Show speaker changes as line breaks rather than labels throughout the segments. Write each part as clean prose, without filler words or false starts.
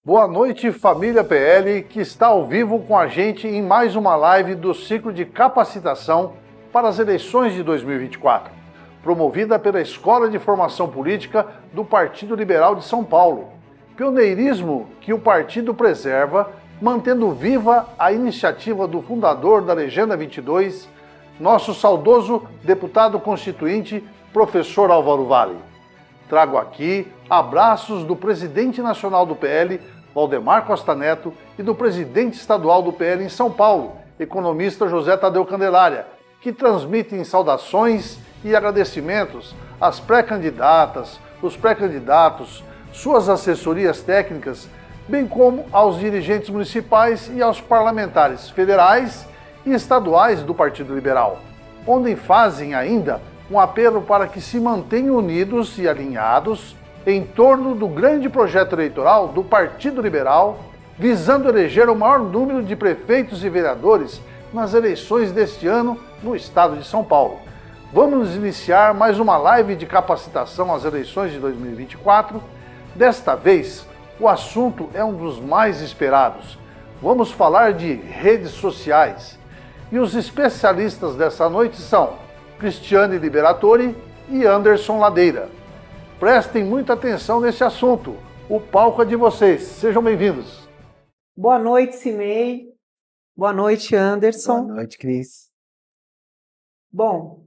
Boa noite, família PL, que está ao vivo com a gente em mais uma live do ciclo de capacitação para as eleições de 2024, promovida pela Escola de Formação Política do Partido Liberal de São Paulo. Pioneirismo que o partido preserva, mantendo viva a iniciativa do fundador da Legenda 22, nosso saudoso deputado constituinte, professor Álvaro Vale. Trago aqui abraços do presidente nacional do PL, Valdemar Costa Neto, e do presidente estadual do PL em São Paulo, economista José Tadeu Candelária, que transmitem saudações e agradecimentos às pré-candidatas, os pré-candidatos, suas assessorias técnicas, bem como aos dirigentes municipais e aos parlamentares federais e estaduais do Partido Liberal, onde fazem ainda um apelo para que se mantenham unidos e alinhados em torno do grande projeto eleitoral do Partido Liberal, visando eleger o maior número de prefeitos e vereadores nas eleições deste ano no estado de São Paulo. Vamos iniciar mais uma live de capacitação às eleições de 2024. Desta vez, o assunto é um dos mais esperados. Vamos falar de redes sociais. E os especialistas dessa noite são Cristiane Liberatori e Anderson Ladeira. Prestem muita atenção nesse assunto. O palco é de vocês. Sejam bem-vindos.
Boa noite, Cimei. Boa noite, Anderson.
Boa noite, Cris.
Bom,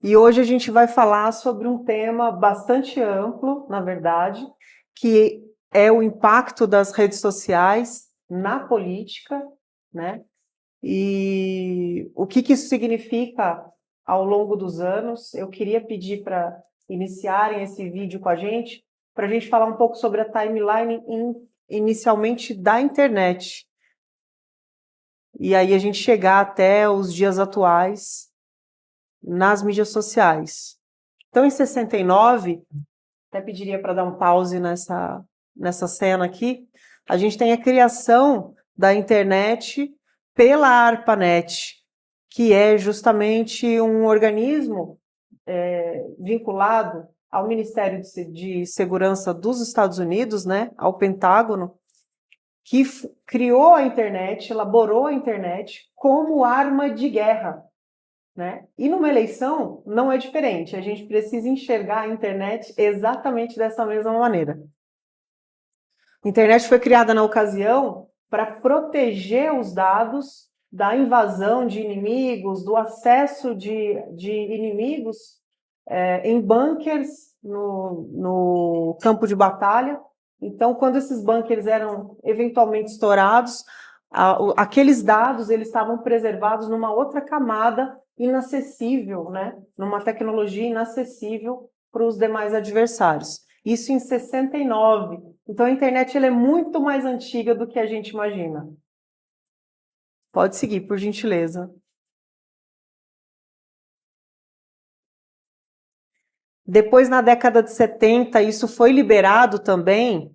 e hoje a gente vai falar sobre um tema bastante amplo, na verdade, que é o impacto das redes sociais na política, né? E o que isso significa ao longo dos anos. Eu queria pedir para iniciarem esse vídeo com a gente, para a gente falar um pouco sobre a timeline inicialmente da internet. E aí a gente chegar até os dias atuais nas mídias sociais. Então, em 69, até pediria para dar um pause nessa cena aqui, a gente tem a criação da internet pela ARPANET, que é justamente um organismo vinculado ao Ministério de Segurança dos Estados Unidos, né, ao Pentágono, que criou a internet, elaborou a internet como arma de guerra, né? E numa eleição não é diferente, a gente precisa enxergar a internet exatamente dessa mesma maneira. A internet foi criada na ocasião para proteger os dados da invasão de inimigos, do acesso de inimigos em bunkers no campo de batalha. Então, quando esses bunkers eram eventualmente estourados, aqueles dados eles estavam preservados numa outra camada inacessível, né? Numa tecnologia inacessível para os demais adversários. Isso em 69. Então, a internet ela é muito mais antiga do que a gente imagina. Pode seguir, por gentileza. Depois, na década de 70, isso foi liberado também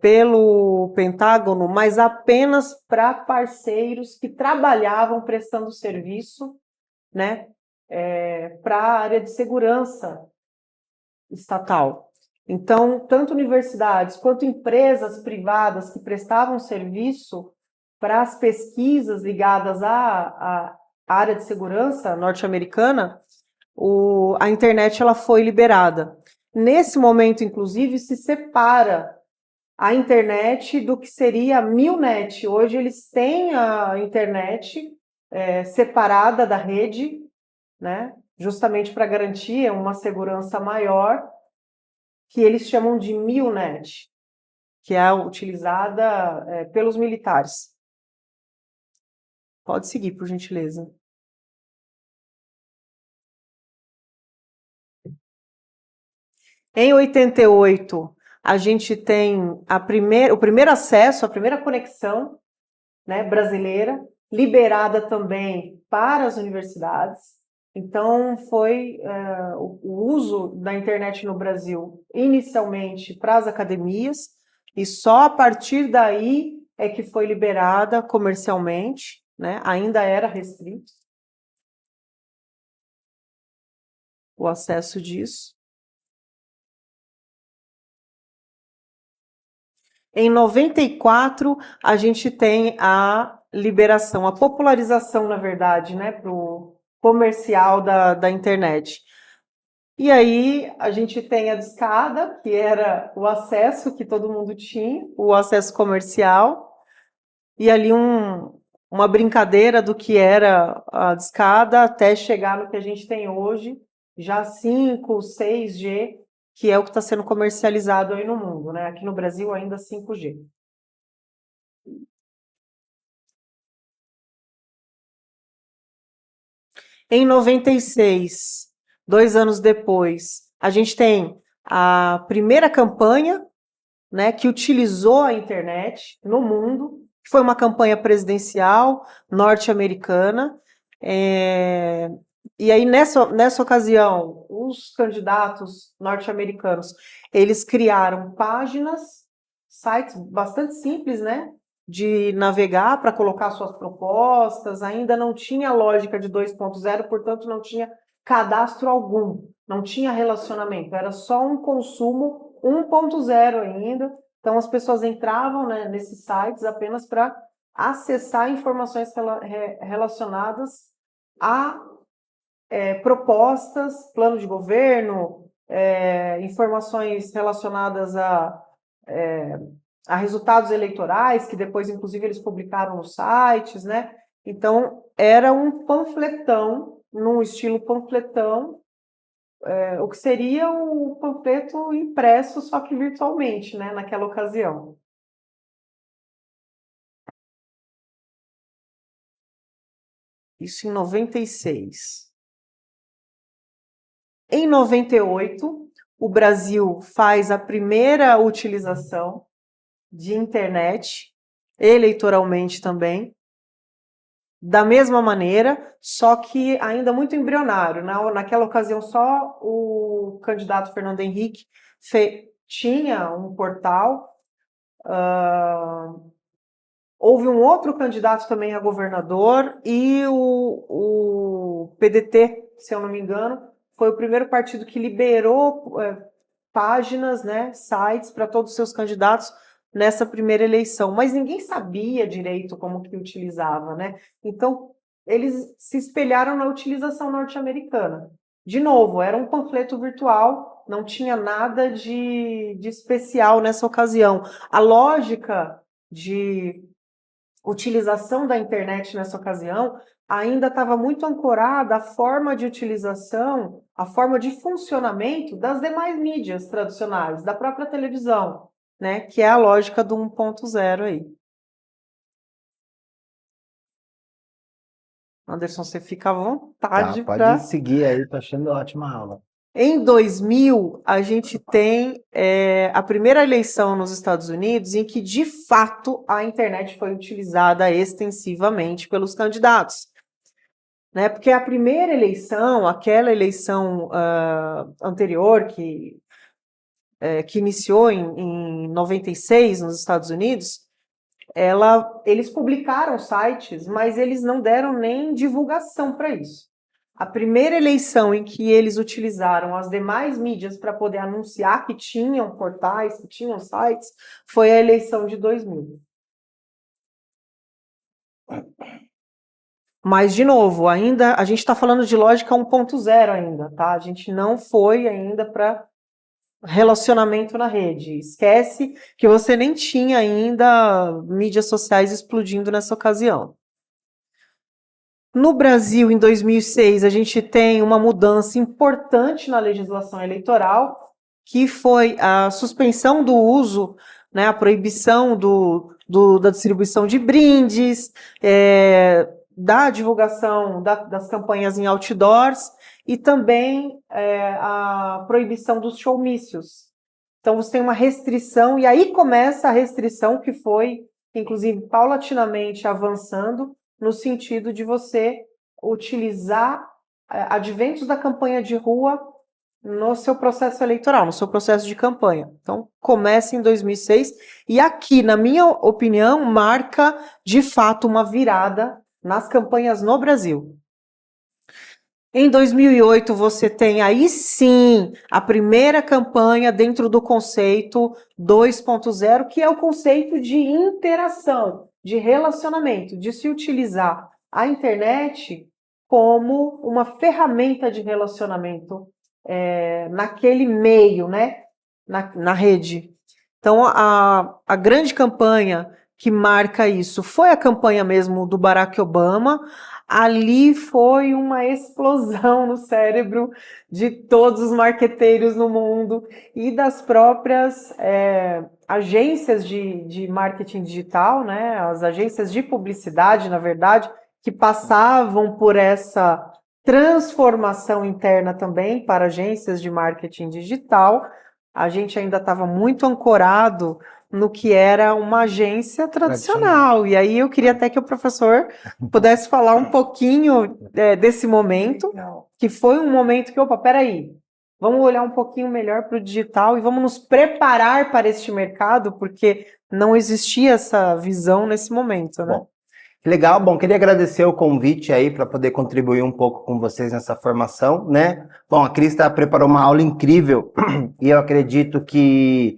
pelo Pentágono, mas apenas para parceiros que trabalhavam prestando serviço, né, para a área de segurança estatal. Então, tanto universidades quanto empresas privadas que prestavam serviço para as pesquisas ligadas à área de segurança norte-americana, a internet ela foi liberada. Nesse momento, inclusive, se separa a internet do que seria a Milnet. Hoje eles têm a internet separada da rede, né, justamente para garantir uma segurança maior, que eles chamam de Milnet, que é utilizada pelos militares. Pode seguir, por gentileza. Em 88, a gente tem o primeiro acesso, a primeira conexão, né, brasileira, liberada também para as universidades. Então, foi o uso da internet no Brasil, inicialmente para as academias, e só a partir daí é que foi liberada comercialmente, né? Ainda era restrito o acesso disso. Em 94, a gente tem a liberação, a popularização, na verdade, né, para o comercial da internet. E aí a gente tem a discada, que era o acesso que todo mundo tinha, o acesso comercial, e ali uma brincadeira do que era a discada até chegar no que a gente tem hoje, já 5, 6G, que é o que está sendo comercializado aí no mundo, né? Aqui no Brasil ainda 5G. Em 96, 2 anos depois, a gente tem a primeira campanha, né, que utilizou a internet no mundo, que foi uma campanha presidencial norte-americana. E aí, nessa ocasião, os candidatos norte-americanos, eles criaram páginas, sites bastante simples, né, de navegar para colocar suas propostas, ainda não tinha lógica de 2.0, portanto não tinha cadastro algum, não tinha relacionamento, era só um consumo 1.0 ainda, então as pessoas entravam, né, nesses sites apenas para acessar informações relacionadas a propostas, plano de governo, informações relacionadas a resultados eleitorais, que depois, inclusive, eles publicaram nos sites, né? Então, era um panfletão, num estilo panfletão, o que seria o panfleto impresso, só que virtualmente, né, naquela ocasião. Isso em 96. Em 98, o Brasil faz a primeira utilização de internet, eleitoralmente também, da mesma maneira, só que ainda muito embrionário. Naquela ocasião, só o candidato Fernando Henrique tinha um portal. Houve um outro candidato também a governador e o PDT, se eu não me engano, foi o primeiro partido que liberou páginas, né, sites para todos os seus candidatos nessa primeira eleição, mas ninguém sabia direito como que utilizava, né? Então, eles se espelharam na utilização norte-americana. De novo, era um panfleto virtual, não tinha nada de especial nessa ocasião. A lógica de utilização da internet nessa ocasião ainda estava muito ancorada à forma de utilização, à forma de funcionamento das demais mídias tradicionais, da própria televisão, né? Que é a lógica do 1.0 aí. Anderson, você fica à vontade
Pode seguir aí, tô achando ótima aula.
Em 2000, a gente tem a primeira eleição nos Estados Unidos em que, de fato, a internet foi utilizada extensivamente pelos candidatos. Né? Porque a primeira eleição, aquela eleição anterior, que iniciou em 96 nos Estados Unidos, eles publicaram sites, mas eles não deram nem divulgação para isso. A primeira eleição em que eles utilizaram as demais mídias para poder anunciar que tinham portais, que tinham sites, foi a eleição de 2000. Mas, de novo, ainda a gente está falando de lógica 1.0 ainda, tá? A gente não foi ainda para relacionamento na rede. Esquece que você nem tinha ainda mídias sociais explodindo nessa ocasião. No Brasil, em 2006, a gente tem uma mudança importante na legislação eleitoral, que foi a suspensão do uso, né, a proibição da distribuição de brindes, da divulgação das campanhas em outdoors e também a proibição dos showmícios. Então, você tem uma restrição, e aí começa a restrição que foi, inclusive, paulatinamente avançando, no sentido de você utilizar adventos da campanha de rua no seu processo eleitoral, no seu processo de campanha. Então, começa em 2006 e aqui, na minha opinião, marca de fato uma virada nas campanhas no Brasil. Em 2008, você tem aí sim a primeira campanha dentro do conceito 2.0, que é o conceito de interação, de relacionamento, de se utilizar a internet como uma ferramenta de relacionamento naquele meio, né? Na rede. Então, a grande campanha que marca isso foi a campanha mesmo do Barack Obama. Ali foi uma explosão no cérebro de todos os marqueteiros no mundo e das próprias agências de marketing digital, né? As agências de publicidade, na verdade, que passavam por essa transformação interna também para agências de marketing digital. A gente ainda estava muito ancorado no que era uma agência tradicional. E aí eu queria até que o professor pudesse falar um pouquinho desse momento, que foi um momento que, opa, peraí, vamos olhar um pouquinho melhor para o digital e vamos nos preparar para este mercado, porque não existia essa visão nesse momento, né?
Bom, legal, bom, queria agradecer o convite aí para poder contribuir um pouco com vocês nessa formação, né? Bom, a Crista preparou uma aula incrível e eu acredito que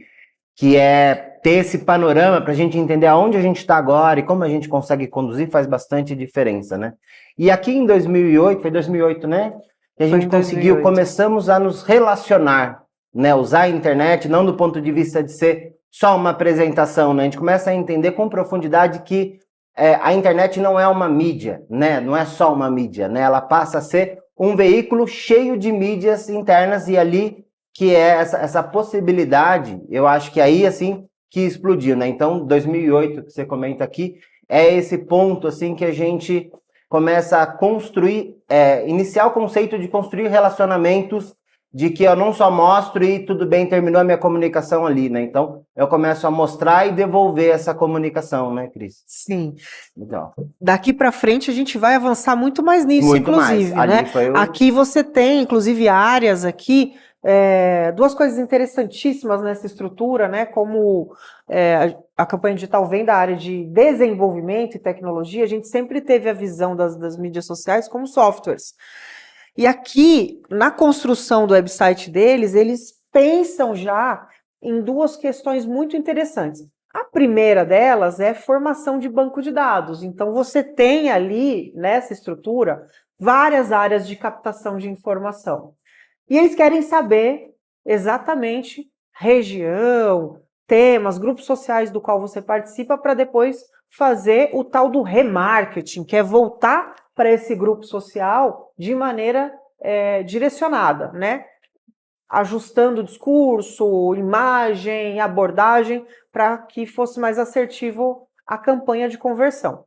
ter esse panorama para a gente entender aonde a gente está agora e como a gente consegue conduzir faz bastante diferença, né? E aqui em 2008, foi 2008, né? Que a gente conseguiu, começamos a nos relacionar, né? Usar a internet, não do ponto de vista de ser só uma apresentação, né? A gente começa a entender com profundidade que a internet não é uma mídia, né? Não é só uma mídia, né? Ela passa a ser um veículo cheio de mídias internas e ali que é essa possibilidade, eu acho que aí, assim, que explodiu, né? Então, 2008, que você comenta aqui, é esse ponto, assim, que a gente começa a construir, iniciar o conceito de construir relacionamentos, de que eu não só mostro e tudo bem, terminou a minha comunicação ali, né? Então, eu começo a mostrar e devolver essa comunicação, né, Cris?
Sim.
Então,
daqui para frente a gente vai avançar muito mais nisso,
muito
inclusive,
mais.
né? Aqui você tem, inclusive, áreas aqui, duas coisas interessantíssimas nessa estrutura, né? Como a campanha digital vem da área de desenvolvimento e tecnologia, a gente sempre teve a visão das mídias sociais como softwares. E aqui, na construção do website deles, eles pensam já em duas questões muito interessantes. A primeira delas é formação de banco de dados. Então, você tem ali, nessa estrutura, várias áreas de captação de informação. E eles querem saber exatamente região, temas, grupos sociais do qual você participa, para depois fazer o tal do remarketing, que é voltar para esse grupo social de maneira direcionada, né? Ajustando o discurso, imagem, abordagem, para que fosse mais assertivo a campanha de conversão.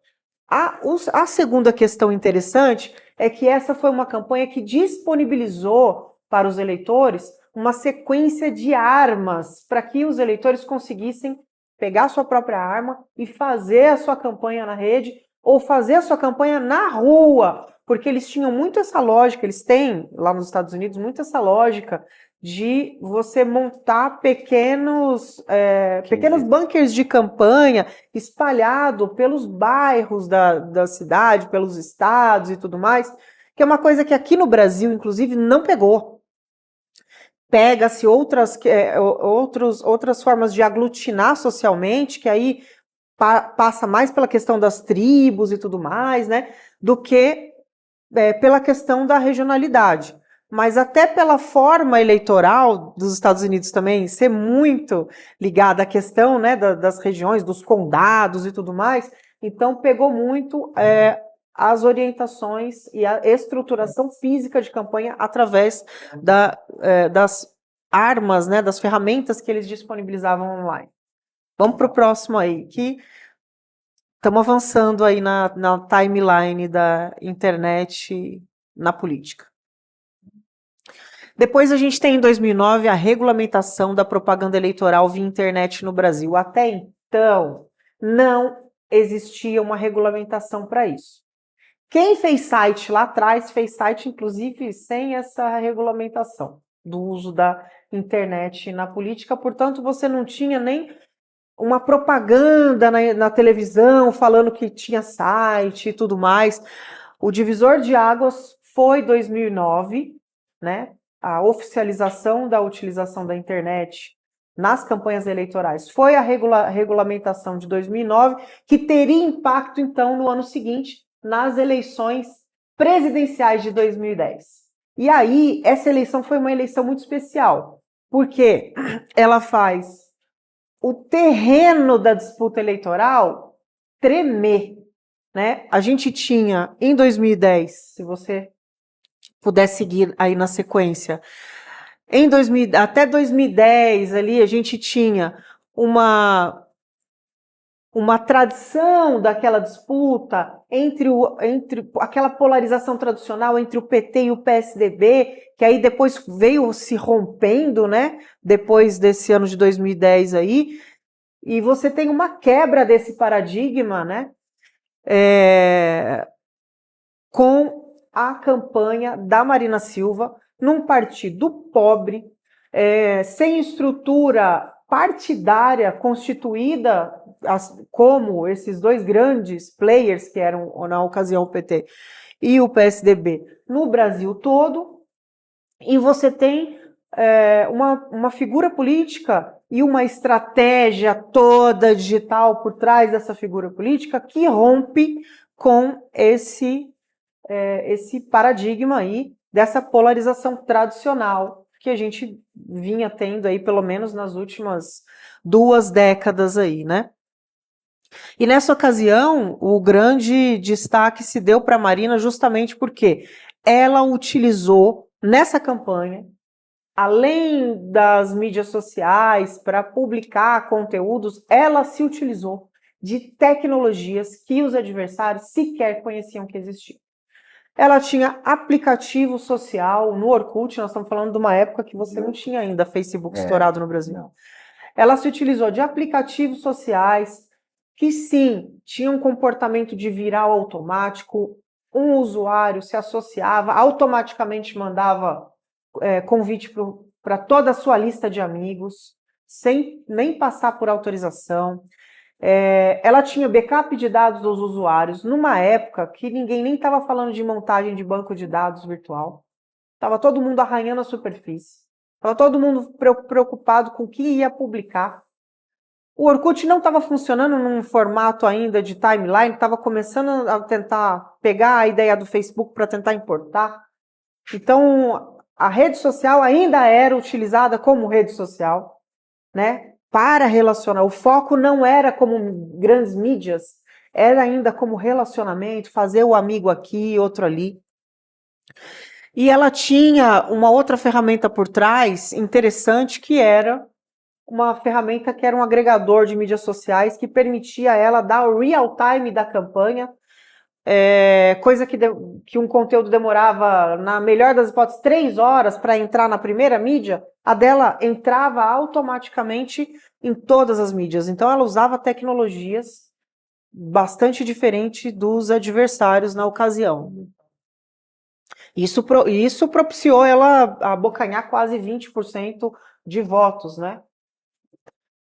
A segunda questão interessante é que essa foi uma campanha que disponibilizou para os eleitores uma sequência de armas para que os eleitores conseguissem pegar a sua própria arma e fazer a sua campanha na rede ou fazer a sua campanha na rua, porque eles tinham muito essa lógica, eles têm lá nos Estados Unidos muito essa lógica de você montar pequenos bunkers de campanha espalhado pelos bairros da cidade, pelos estados e tudo mais, que é uma coisa que aqui no Brasil, inclusive, não pegou. Pega-se outras formas de aglutinar socialmente, que aí passa mais pela questão das tribos e tudo mais, né, do que pela questão da regionalidade. Mas até pela forma eleitoral dos Estados Unidos também ser muito ligada à questão, né, das regiões, dos condados e tudo mais, então pegou muito as orientações e a estruturação física de campanha através das armas, né, das ferramentas que eles disponibilizavam online. Vamos para o próximo aí, que estamos avançando aí na timeline da internet na política. Depois a gente tem em 2009 a regulamentação da propaganda eleitoral via internet no Brasil. Até então, não existia uma regulamentação para isso. Quem fez site lá atrás, fez site inclusive sem essa regulamentação do uso da internet na política, portanto você não tinha nem uma propaganda na televisão falando que tinha site e tudo mais. O divisor de águas foi 2009, né? A oficialização da utilização da internet nas campanhas eleitorais foi a regulamentação de 2009, que teria impacto, então, no ano seguinte, nas eleições presidenciais de 2010. E aí, essa eleição foi uma eleição muito especial, porque ela faz o terreno da disputa eleitoral tremer, né? A gente tinha, em 2010, se você puder seguir aí na sequência, até 2010 ali a gente tinha uma tradição daquela disputa entre aquela polarização tradicional entre o PT e o PSDB, que aí depois veio se rompendo, né? Depois desse ano de 2010 aí, e você tem uma quebra desse paradigma, né? Com a campanha da Marina Silva, num partido pobre, sem estrutura partidária constituída, como esses dois grandes players, que eram, na ocasião, o PT e o PSDB, no Brasil todo, e você tem uma figura política e uma estratégia toda digital por trás dessa figura política que rompe com esse paradigma aí dessa polarização tradicional que a gente vinha tendo aí pelo menos nas últimas 2 décadas aí, né? E nessa ocasião, o grande destaque se deu para a Marina justamente porque ela utilizou nessa campanha, além das mídias sociais, para publicar conteúdos, ela se utilizou de tecnologias que os adversários sequer conheciam que existiam. Ela tinha aplicativo social no Orkut, nós estamos falando de uma época que você não tinha ainda Facebook estourado no Brasil. Não. Ela se utilizou de aplicativos sociais que, sim, tinham um comportamento de viral automático, um usuário se associava, automaticamente mandava convite para toda a sua lista de amigos, sem nem passar por autorização. Ela tinha backup de dados dos usuários numa época que ninguém nem estava falando de montagem de banco de dados virtual. Estava todo mundo arranhando a superfície. Estava todo mundo preocupado com o que ia publicar. O Orkut não estava funcionando num formato ainda de timeline, estava começando a tentar pegar a ideia do Facebook para tentar importar. Então, a rede social ainda era utilizada como rede social, né? Para relacionar. O foco não era como grandes mídias, era ainda como relacionamento, fazer o amigo aqui, outro ali. E ela tinha uma outra ferramenta por trás, interessante, que era uma ferramenta que era um agregador de mídias sociais que permitia ela dar o real time da campanha, coisa que um conteúdo demorava, na melhor das hipóteses, 3 horas para entrar na primeira mídia, a dela entrava automaticamente em todas as mídias. Então ela usava tecnologias bastante diferentes dos adversários na ocasião. Isso propiciou ela abocanhar quase 20% de votos, né?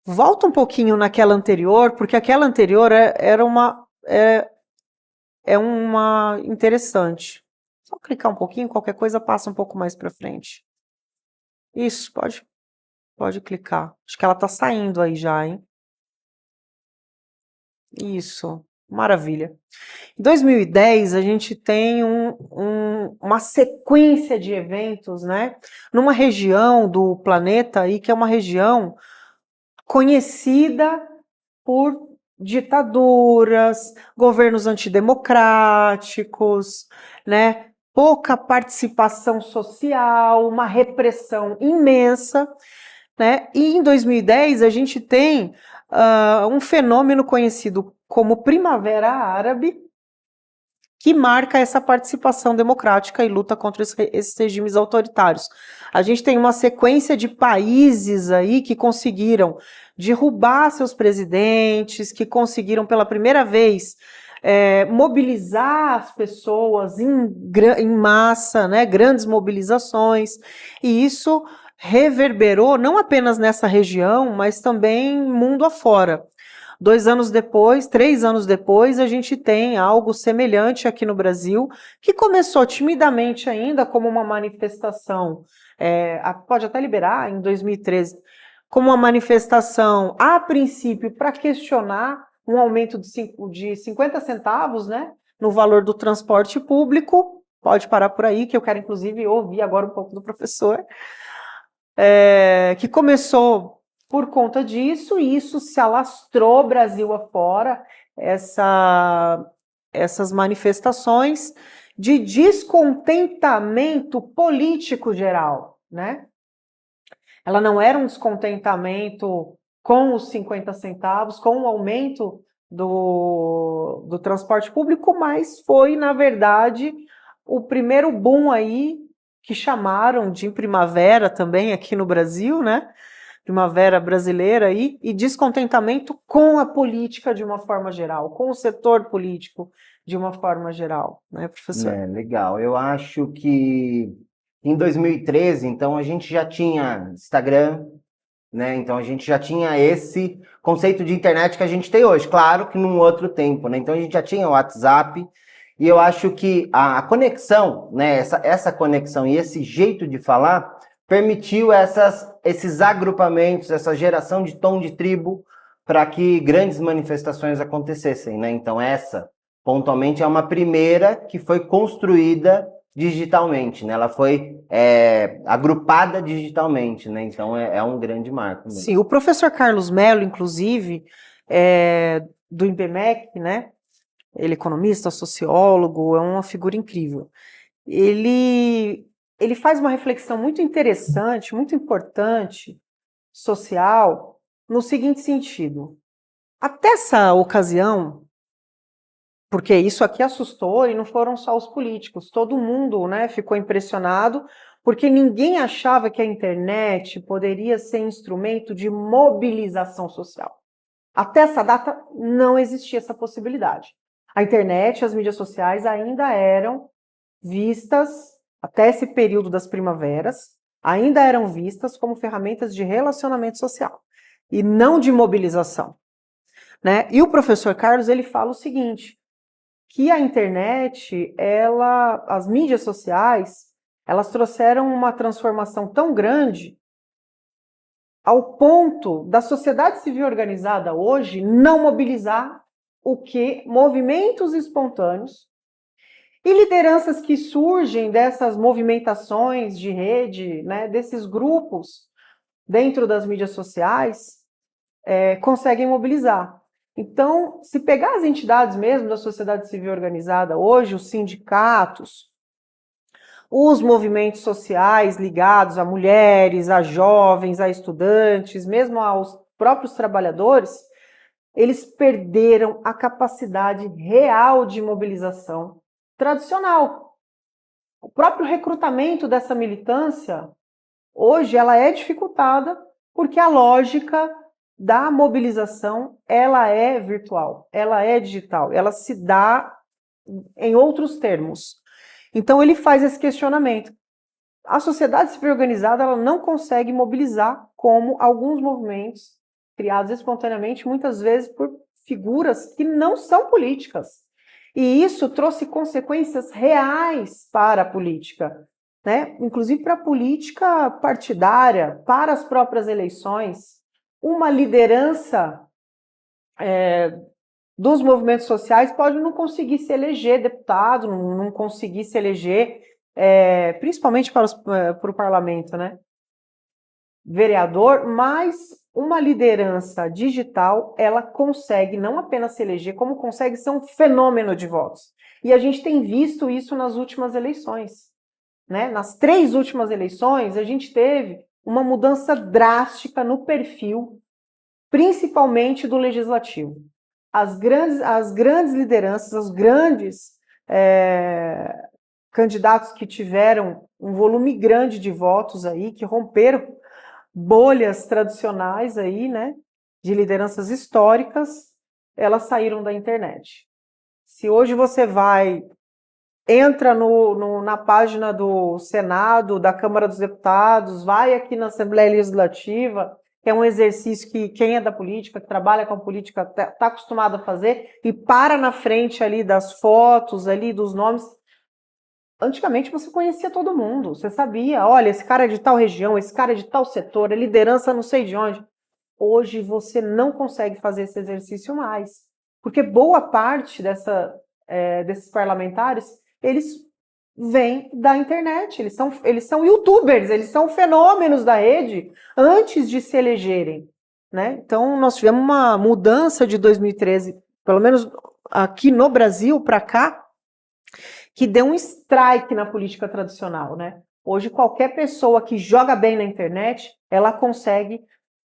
Volta um pouquinho naquela anterior, porque aquela anterior era uma interessante. Só clicar um pouquinho, qualquer coisa passa um pouco mais para frente. Isso, pode clicar. Acho que ela está saindo aí já, hein? Isso, maravilha. Em 2010, a gente tem uma sequência de eventos, né? Numa região do planeta aí, que é uma região conhecida por ditaduras, governos antidemocráticos, né? Pouca participação social, uma repressão imensa, né? E em 2010 a gente tem um fenômeno conhecido como Primavera Árabe, que marca essa participação democrática e luta contra esses regimes autoritários. A gente tem uma sequência de países aí que conseguiram derrubar seus presidentes, que conseguiram pela primeira vez mobilizar as pessoas em massa, né, grandes mobilizações, e isso reverberou não apenas nessa região, mas também mundo afora. 3 anos depois, a gente tem algo semelhante aqui no Brasil, que começou timidamente ainda como uma manifestação, pode até liberar em 2013, como uma manifestação, a princípio, para questionar um aumento de 50 centavos, né, no valor do transporte público. Pode parar por aí, que eu quero, inclusive, ouvir agora um pouco do professor, que começou por conta disso, e isso se alastrou Brasil afora, essas manifestações de descontentamento político geral, né? Ela não era um descontentamento com os 50 centavos, com o aumento do transporte público, mas foi, na verdade, o primeiro boom aí, que chamaram de primavera também aqui no Brasil, né? Primavera brasileira aí, e descontentamento com a política de uma forma geral, com o setor político de uma forma geral, né, professor?
Legal. Eu acho que em 2013, então, a gente já tinha Instagram, né? Então, a gente já tinha esse conceito de internet que a gente tem hoje, claro que num outro tempo, né? Então, a gente já tinha o WhatsApp, e eu acho que a conexão, né? Essa conexão e esse jeito de falar permitiu esses agrupamentos, essa geração de tom de tribo para que grandes manifestações acontecessem, né? Então, essa, pontualmente, é uma primeira que foi construída digitalmente, né? Ela foi agrupada digitalmente, né? Então é um grande marco mesmo.
Sim, o professor Carlos Mello, inclusive, do IBMEC, né? Ele é economista, sociólogo, é uma figura incrível. Ele faz uma reflexão muito interessante, muito importante, social, no seguinte sentido. Até essa ocasião, porque isso aqui assustou e não foram só os políticos, todo mundo, né, ficou impressionado, porque ninguém achava que a internet poderia ser instrumento de mobilização social. Até essa data não existia essa possibilidade. A internet e as mídias sociais ainda eram vistas, até esse período das primaveras, ainda eram vistas como ferramentas de relacionamento social e não de mobilização, né? E o professor Carlos, ele fala o seguinte, que a internet, as mídias sociais, elas trouxeram uma transformação tão grande ao ponto da sociedade civil organizada hoje não mobilizar o que? Movimentos espontâneos e lideranças que surgem dessas movimentações de rede, né, desses grupos dentro das mídias sociais, conseguem mobilizar. Então, se pegar as entidades mesmo da sociedade civil organizada hoje, os sindicatos, os movimentos sociais ligados a mulheres, a jovens, a estudantes, mesmo aos próprios trabalhadores, eles perderam a capacidade real de mobilização tradicional. O próprio recrutamento dessa militância, hoje, ela é dificultada porque a lógica da mobilização, ela é virtual, ela é digital, ela se dá em outros termos. Então, ele faz esse questionamento. A sociedade civil organizada, ela não consegue mobilizar como alguns movimentos criados espontaneamente, muitas vezes por figuras que não são políticas. E isso trouxe consequências reais para a política, né? Inclusive para a política partidária, para as próprias eleições. Uma liderança dos movimentos sociais pode não conseguir se eleger deputado, não conseguir se eleger, principalmente para o parlamento, né? Vereador, mas uma liderança digital, ela consegue não apenas se eleger, como consegue ser um fenômeno de votos. E a gente tem visto isso nas últimas eleições, né? Nas 3 últimas eleições, a gente teve uma mudança drástica no perfil, principalmente do legislativo. As grandes lideranças, os grandes candidatos que tiveram um volume grande de votos aí, que romperam bolhas tradicionais aí, né, de lideranças históricas, elas saíram da internet. Se hoje você entra na página do Senado, da Câmara dos Deputados, vai aqui na Assembleia Legislativa que é um exercício que quem é da política, que trabalha com a política, está acostumado a fazer, e para na frente ali das fotos, ali dos nomes. Antigamente você conhecia todo mundo, você sabia, olha, esse cara é de tal região, esse cara é de tal setor, é liderança não sei de onde. Hoje você não consegue fazer esse exercício mais, porque boa parte desses parlamentares, eles vêm da internet, eles são youtubers, eles são fenômenos da rede antes de se elegerem, né? Então nós tivemos uma mudança de 2013, pelo menos aqui no Brasil para cá, que deu um strike na política tradicional, né? Hoje qualquer pessoa que joga bem na internet, ela consegue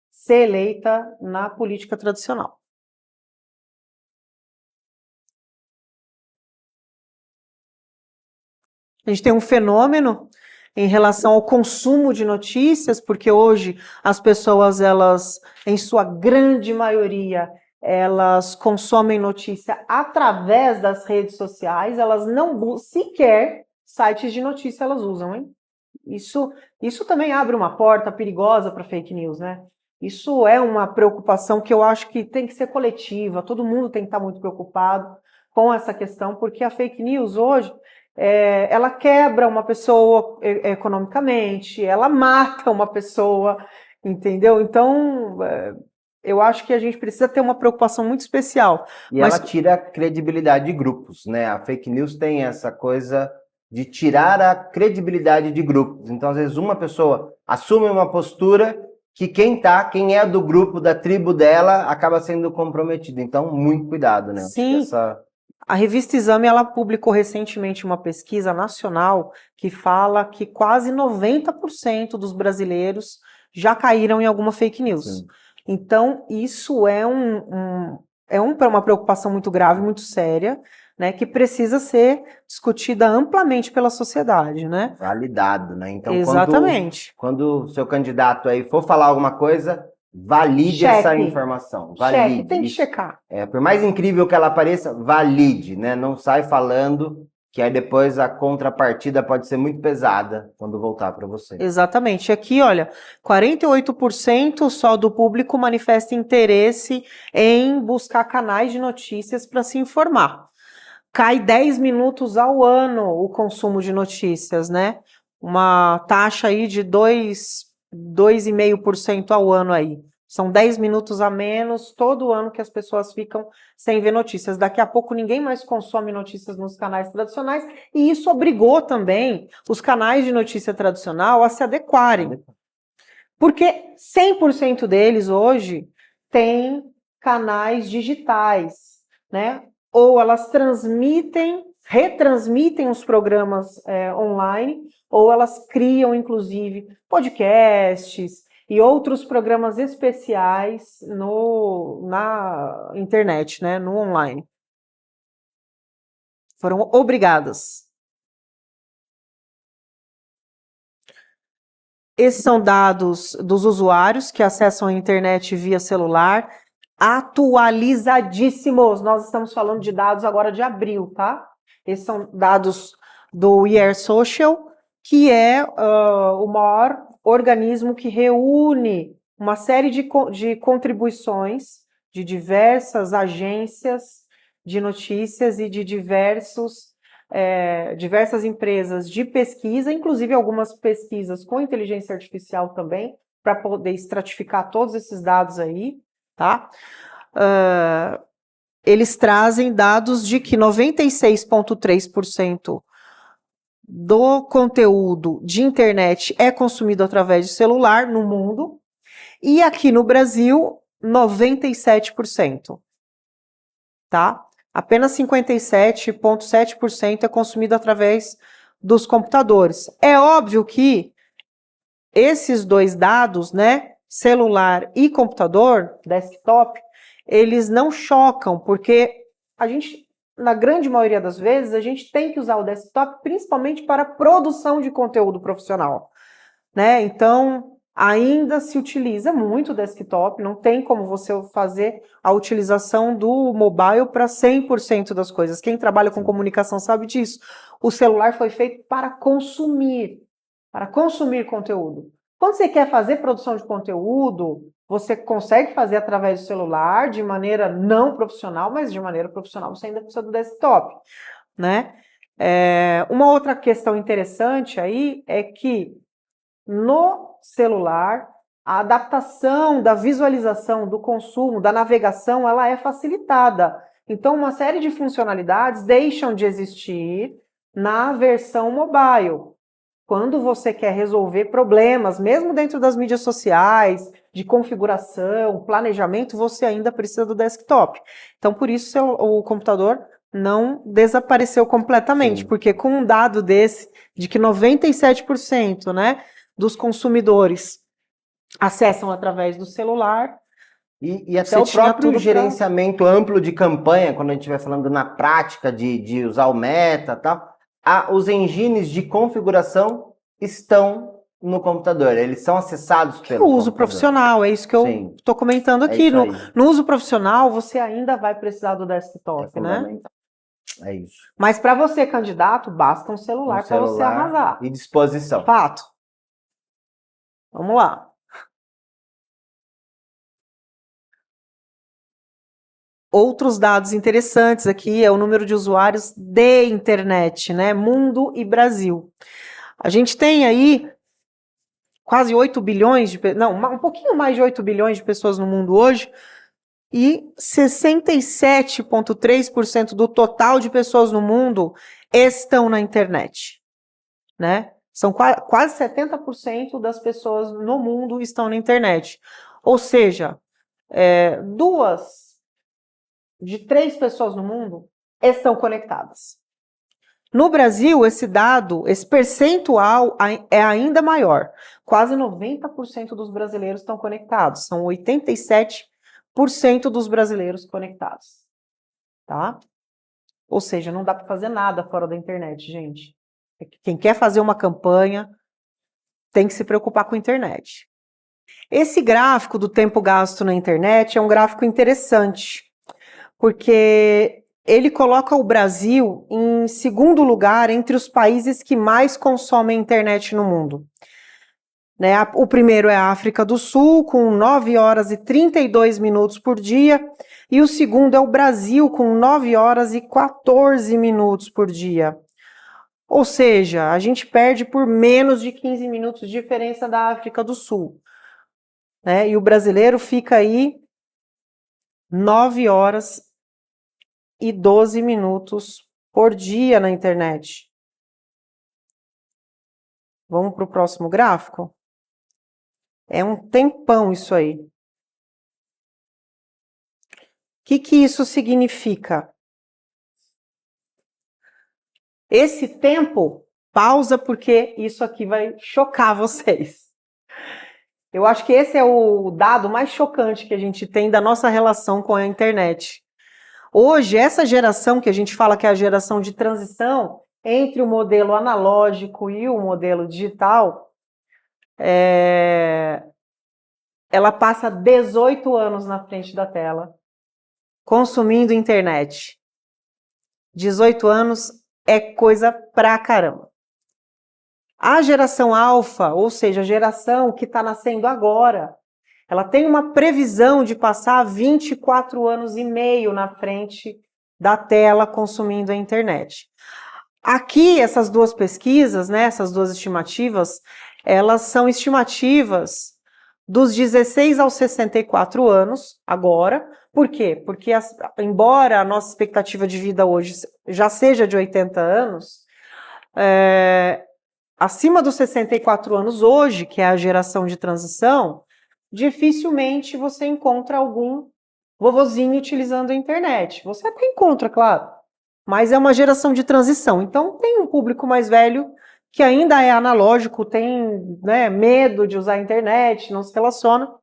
ser eleita na política tradicional. A gente tem um fenômeno em relação ao consumo de notícias, porque hoje as pessoas, elas, em sua grande maioria, elas consomem notícia através das redes sociais, elas não sequer sites de notícia elas usam, hein? Isso também abre uma porta perigosa para fake news, né? Isso é uma preocupação que eu acho que tem que ser coletiva, todo mundo tem que estar muito preocupado com essa questão, porque a fake news hoje, ela quebra uma pessoa economicamente, ela mata uma pessoa, entendeu? Então, eu acho que a gente precisa ter uma preocupação muito especial.
E ela tira a credibilidade de grupos, né? A fake news tem essa coisa de tirar a credibilidade de grupos. Então, às vezes, uma pessoa assume uma postura que quem é do grupo, da tribo dela, acaba sendo comprometido. Então, muito cuidado, né?
Sim. A revista Exame, ela publicou recentemente uma pesquisa nacional que fala que quase 90% dos brasileiros já caíram em alguma fake news. Sim. Então, isso é uma preocupação muito grave, muito séria, né, que precisa ser discutida amplamente pela sociedade, né?
Validado, né? Então,
exatamente.
Quando o seu candidato aí for falar alguma coisa, valide essa informação. Valide.
Tem que checar.
Por mais incrível que ela pareça, valide, né? Não sai falando, que aí depois a contrapartida pode ser muito pesada quando voltar para você.
Exatamente. Aqui, olha, 48% só do público manifesta interesse em buscar canais de notícias para se informar. Cai 10 minutos ao ano o consumo de notícias, né? Uma taxa aí de 2,5% ao ano aí. São 10 minutos a menos todo ano que as pessoas ficam sem ver notícias. Daqui a pouco ninguém mais consome notícias nos canais tradicionais e isso obrigou também os canais de notícia tradicional a se adequarem. Porque 100% deles hoje têm canais digitais, né? Ou elas retransmitem os programas online, ou elas criam, inclusive, podcasts e outros programas especiais na internet, né, no online. Foram obrigadas. Esses são dados dos usuários que acessam a internet via celular, atualizadíssimos. Nós estamos falando de dados agora de abril, tá? Esses são dados do Year Social, que é o maior organismo que reúne uma série de contribuições de diversas agências de notícias e de diversas empresas de pesquisa, inclusive algumas pesquisas com inteligência artificial também, para poder estratificar todos esses dados aí, tá? Eles trazem dados de que 96,3% do conteúdo de internet é consumido através de celular no mundo, e aqui no Brasil, 97%, tá? Apenas 57,7% é consumido através dos computadores. É óbvio que esses dois dados, né, celular e computador, desktop, eles não chocam, porque a gente, na grande maioria das vezes, a gente tem que usar o desktop principalmente para produção de conteúdo profissional, né? Então, ainda se utiliza muito o desktop, não tem como você fazer a utilização do mobile para 100% das coisas. Quem trabalha com comunicação sabe disso. O celular foi feito para consumir conteúdo. Quando você quer fazer produção de conteúdo, você consegue fazer através do celular, de maneira não profissional, mas de maneira profissional você ainda precisa do desktop, né? Uma outra questão interessante aí é que no celular, a adaptação da visualização, do consumo, da navegação, ela é facilitada. Então, uma série de funcionalidades deixam de existir na versão mobile. Quando você quer resolver problemas, mesmo dentro das mídias sociais, de configuração, planejamento, você ainda precisa do desktop. Então, por isso, o computador não desapareceu completamente,
Sim.
porque com um dado desse, de que 97%, né, dos consumidores acessam através do celular.
E até
Você
o
tinha
próprio
tudo
gerenciamento amplo de campanha, quando a gente vai falando na prática de usar o Meta e tal, os engines de configuração estão no computador, eles são acessados pelo
o uso
computador.
profissional, é isso que eu
Sim.
estou comentando
É
aqui.
isso aí.
No uso profissional, você ainda vai precisar do desktop,
É
né?
fundamental. É isso.
Mas para você, candidato, basta um celular para você arrasar.
E disposição.
Fato. Vamos lá. Outros dados interessantes aqui é o número de usuários de internet, né? Mundo e Brasil. A gente tem aí quase 8 bilhões de... Não, um pouquinho mais de 8 bilhões de pessoas no mundo hoje e 67,3% do total de pessoas no mundo estão na internet, né? São quase 70% das pessoas no mundo estão na internet. Ou seja, 2 de 3 pessoas no mundo estão conectadas. No Brasil, esse dado, esse percentual é ainda maior. Quase 90% dos brasileiros estão conectados. São 87% dos brasileiros conectados. Tá? Ou seja, não dá para fazer nada fora da internet, gente. Quem quer fazer uma campanha tem que se preocupar com a internet. Esse gráfico do tempo gasto na internet é um gráfico interessante, porque ele coloca o Brasil em segundo lugar entre os países que mais consomem internet no mundo. Né? O primeiro é a África do Sul, com 9 horas e 32 minutos por dia, e o segundo é o Brasil, com 9 horas e 14 minutos por dia. Ou seja, a gente perde por menos de 15 minutos de diferença da África do Sul. Né? E o brasileiro fica aí 9 horas e 12 minutos por dia na internet. Vamos para o próximo gráfico? É um tempão isso aí. O que isso significa? Esse tempo, pausa, porque isso aqui vai chocar vocês. Eu acho que esse é o dado mais chocante que a gente tem da nossa relação com a internet. Hoje, essa geração que a gente fala que é a geração de transição entre o modelo analógico e o modelo digital, ela passa 18 anos na frente da tela, consumindo internet. 18 anos é coisa pra caramba. A geração alfa, ou seja, a geração que está nascendo agora, ela tem uma previsão de passar 24 anos e meio na frente da tela consumindo a internet. Aqui, essas duas pesquisas, né, essas duas estimativas, elas são estimativas dos 16 aos 64 anos agora. Por quê? Porque, embora a nossa expectativa de vida hoje já seja de 80 anos, acima dos 64 anos hoje, que é a geração de transição, dificilmente você encontra algum vovozinho utilizando a internet. Você até encontra, claro, mas é uma geração de transição. Então, tem um público mais velho que ainda é analógico, tem, né, medo de usar a internet, não se relaciona,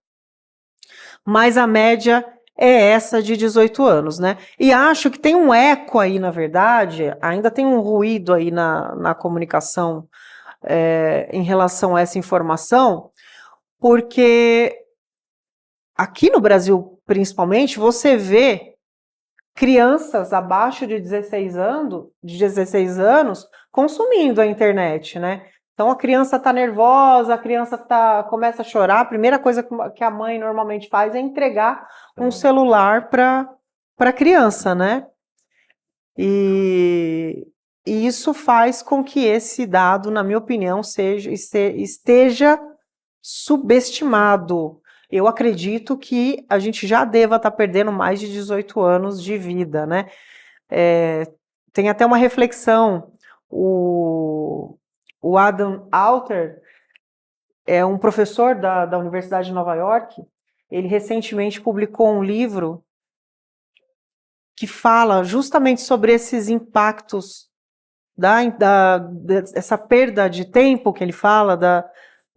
mas a média é essa de 18 anos, né? E acho que tem um eco aí, na verdade, ainda tem um ruído aí na comunicação em relação a essa informação, porque aqui no Brasil, principalmente, você vê crianças abaixo de 16 anos consumindo a internet, né? Então a criança está nervosa, a criança começa a chorar, a primeira coisa que a mãe normalmente faz é entregar um celular para a criança, né? E isso faz com que esse dado, na minha opinião, esteja subestimado. Eu acredito que a gente já deva estar perdendo mais de 18 anos de vida, né? Tem até uma reflexão, o Adam Alter é um professor da Universidade de Nova York, ele recentemente publicou um livro que fala justamente sobre esses impactos dessa perda de tempo que ele fala,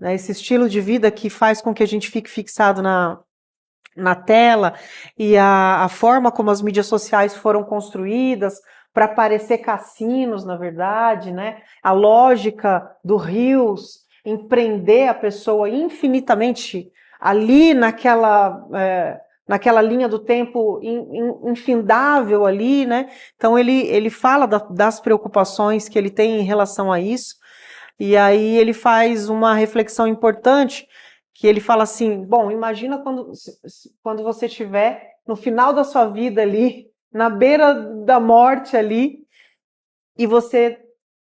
esse estilo de vida que faz com que a gente fique fixado na tela, e a forma como as mídias sociais foram construídas para parecer cassinos, na verdade, né? A lógica do Reels, empreender a pessoa infinitamente ali naquela linha do tempo infindável ali, né? Então ele fala das preocupações que ele tem em relação a isso, e aí ele faz uma reflexão importante, que ele fala assim, bom, imagina quando você estiver no final da sua vida ali, na beira da morte ali, e você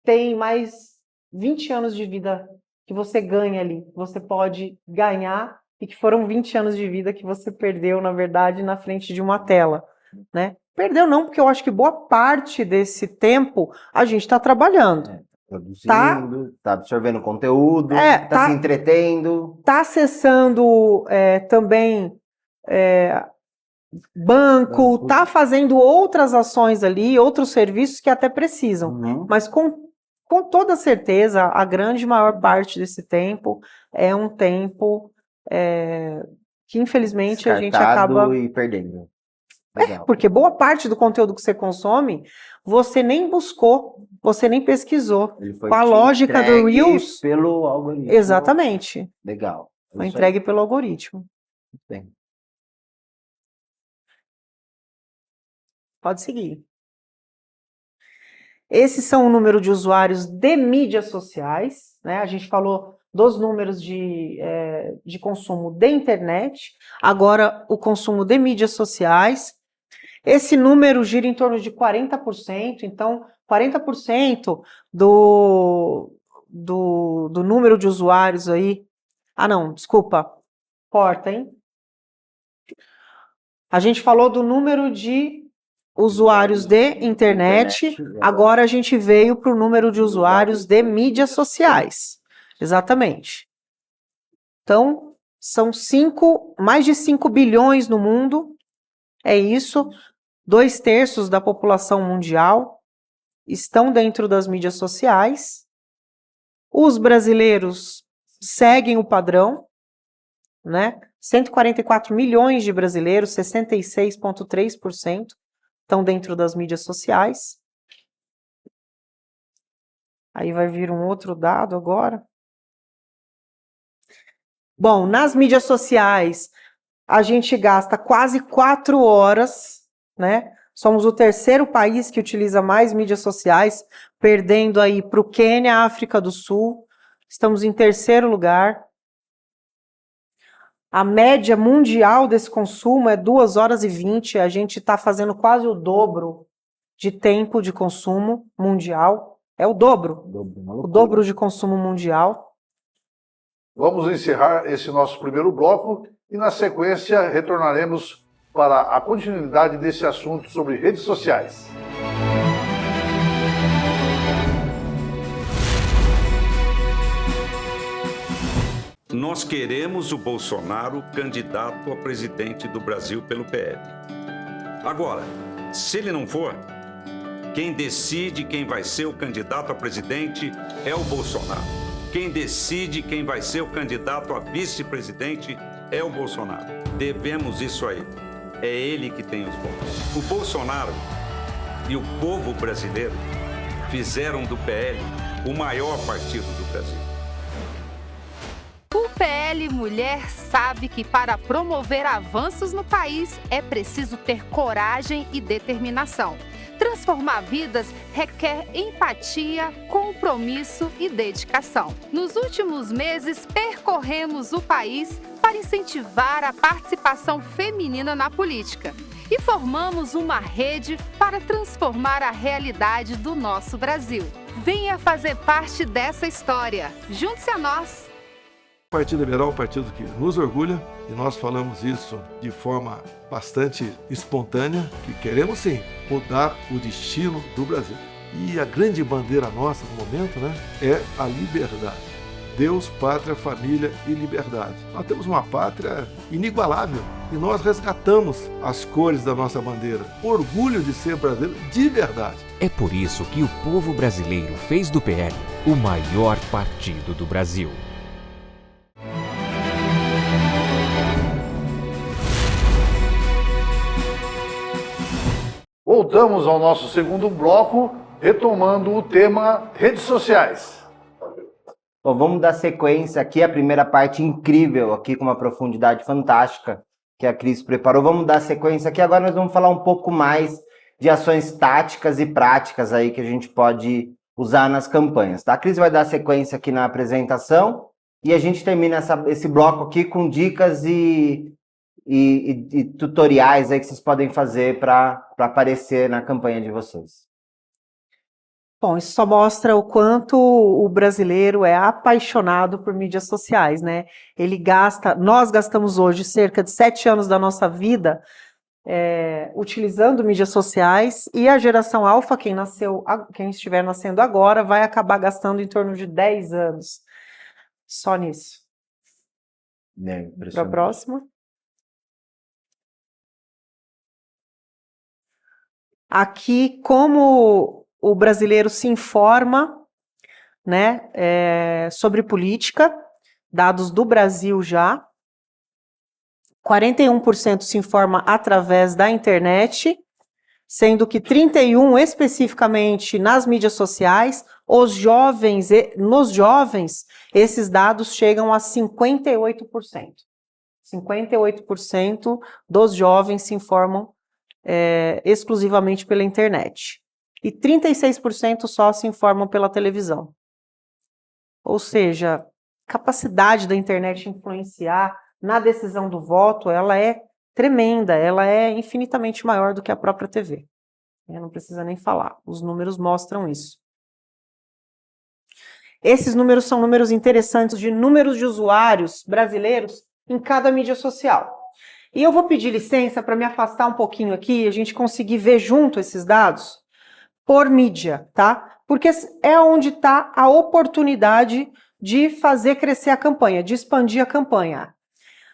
tem mais 20 anos de vida que você ganha ali, você pode ganhar, e que foram 20 anos de vida que você perdeu, na verdade, na frente de uma tela, né? Perdeu não, porque eu acho que boa parte desse tempo a gente está trabalhando.
Produzindo, tá absorvendo conteúdo, tá se entretendo.
Tá acessando também banco, tá fazendo outras ações ali, outros serviços que até precisam. Mas com toda certeza, a grande maior parte desse tempo é um tempo que infelizmente a gente acaba
e perdendo.
Porque boa parte do conteúdo que você consome, você nem buscou, você nem pesquisou. Com a lógica do Reels,
pelo algoritmo.
Exatamente.
Legal.
Foi entregue pelo algoritmo.
Bem.
Pode seguir. Esses são o número de usuários de mídias sociais, né? A gente falou dos números de consumo de internet, agora o consumo de mídias sociais. Esse número gira em torno de 40%, então 40% do número de usuários aí... Ah, não, desculpa, corta, hein? A gente falou do número de usuários de internet, agora a gente veio para o número de usuários de mídias sociais. Exatamente. Então, são mais de 5 bilhões no mundo, é isso. 2/3 da população mundial estão dentro das mídias sociais. Os brasileiros seguem o padrão, né? 144 milhões de brasileiros, 66,3%, estão dentro das mídias sociais. Aí vai vir um outro dado agora. Bom, nas mídias sociais, a gente gasta quase 4 horas, né? Somos o terceiro país que utiliza mais mídias sociais, perdendo aí para o Quênia, África do Sul. Estamos em terceiro lugar. A média mundial desse consumo é 2 horas e 20. A gente está fazendo quase o dobro de tempo de consumo mundial. É o dobro. O dobro de consumo mundial.
Vamos encerrar esse nosso primeiro bloco e, na sequência, retornaremos para a continuidade desse assunto sobre redes sociais.
Nós queremos o Bolsonaro candidato a presidente do Brasil pelo PL. Agora, se ele não for, quem decide quem vai ser o candidato a presidente é o Bolsonaro. Quem decide quem vai ser o candidato a vice-presidente é o Bolsonaro. Devemos isso a ele. É ele que tem os votos. O Bolsonaro e o povo brasileiro fizeram do PL o maior partido do Brasil.
O PL Mulher sabe que para promover avanços no país é preciso ter coragem e determinação. Transformar vidas requer empatia, compromisso e dedicação. Nos últimos meses, percorremos o país para incentivar a participação feminina na política e formamos uma rede para transformar a realidade do nosso Brasil. Venha fazer parte dessa história. Junte-se a nós!
O Partido Liberal é um partido que nos orgulha e nós falamos isso de forma bastante espontânea, que queremos sim mudar o destino do Brasil. E a grande bandeira nossa no momento, é a liberdade. Deus, pátria, família e liberdade. Nós temos uma pátria inigualável e nós resgatamos as cores da nossa bandeira. Orgulho de ser brasileiro de verdade.
É por isso que o povo brasileiro fez do PL o maior partido do Brasil.
Voltamos ao nosso segundo bloco, retomando o tema redes sociais.
Bom, vamos dar sequência aqui, a primeira parte incrível, aqui com uma profundidade fantástica que a Cris preparou. Vamos dar sequência aqui, agora nós vamos falar um pouco mais de ações táticas e práticas aí que a gente pode usar nas campanhas, tá? A Cris vai dar sequência aqui na apresentação e a gente termina esse bloco aqui com dicas e tutoriais aí que vocês podem fazer para aparecer na campanha de vocês.
Bom, isso só mostra o quanto o brasileiro é apaixonado por mídias sociais, né? Nós gastamos hoje cerca de 7 anos da nossa vida utilizando mídias sociais, e a geração alfa, quem estiver nascendo agora, vai acabar gastando em torno de 10 anos só nisso. Para a próxima. Aqui, como o brasileiro se informa, né, sobre política, dados do Brasil já, 41% se informa através da internet, sendo que 31% especificamente nas mídias sociais. Nos jovens, esses dados chegam a 58%. 58% dos jovens se informam exclusivamente pela internet. E 36% só se informam pela televisão. Ou seja, a capacidade da internet influenciar na decisão do voto, ela é tremenda, ela é infinitamente maior do que a própria TV. Não precisa nem falar, os números mostram isso. Esses números são números interessantes de números de usuários brasileiros em cada mídia social. E eu vou pedir licença para me afastar um pouquinho aqui, a gente conseguir ver junto esses dados por mídia, tá? Porque é onde está a oportunidade de fazer crescer a campanha, de expandir a campanha.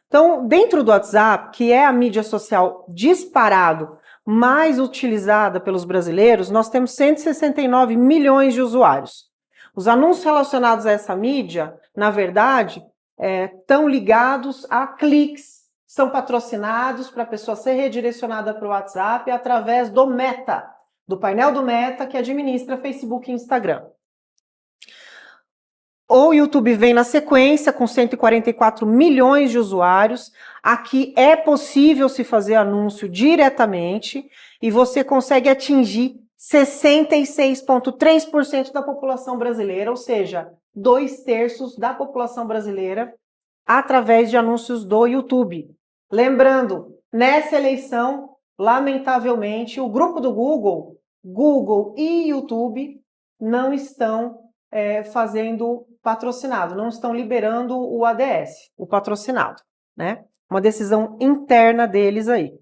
Então, dentro do WhatsApp, que é a mídia social disparado mais utilizada pelos brasileiros, nós temos 169 milhões de usuários. Os anúncios relacionados a essa mídia, na verdade, estão ligados a cliques, são patrocinados para a pessoa ser redirecionada para o WhatsApp através do Meta, do painel do Meta que administra Facebook e Instagram. O YouTube vem na sequência com 144 milhões de usuários. Aqui é possível se fazer anúncio diretamente e você consegue atingir 66,3% da população brasileira, ou seja, 2/3 da população brasileira, através de anúncios do YouTube. Lembrando, nessa eleição, lamentavelmente, o grupo do Google e YouTube, não estão fazendo patrocinado, não estão liberando o ADS, o patrocinado, né? Uma decisão interna deles aí.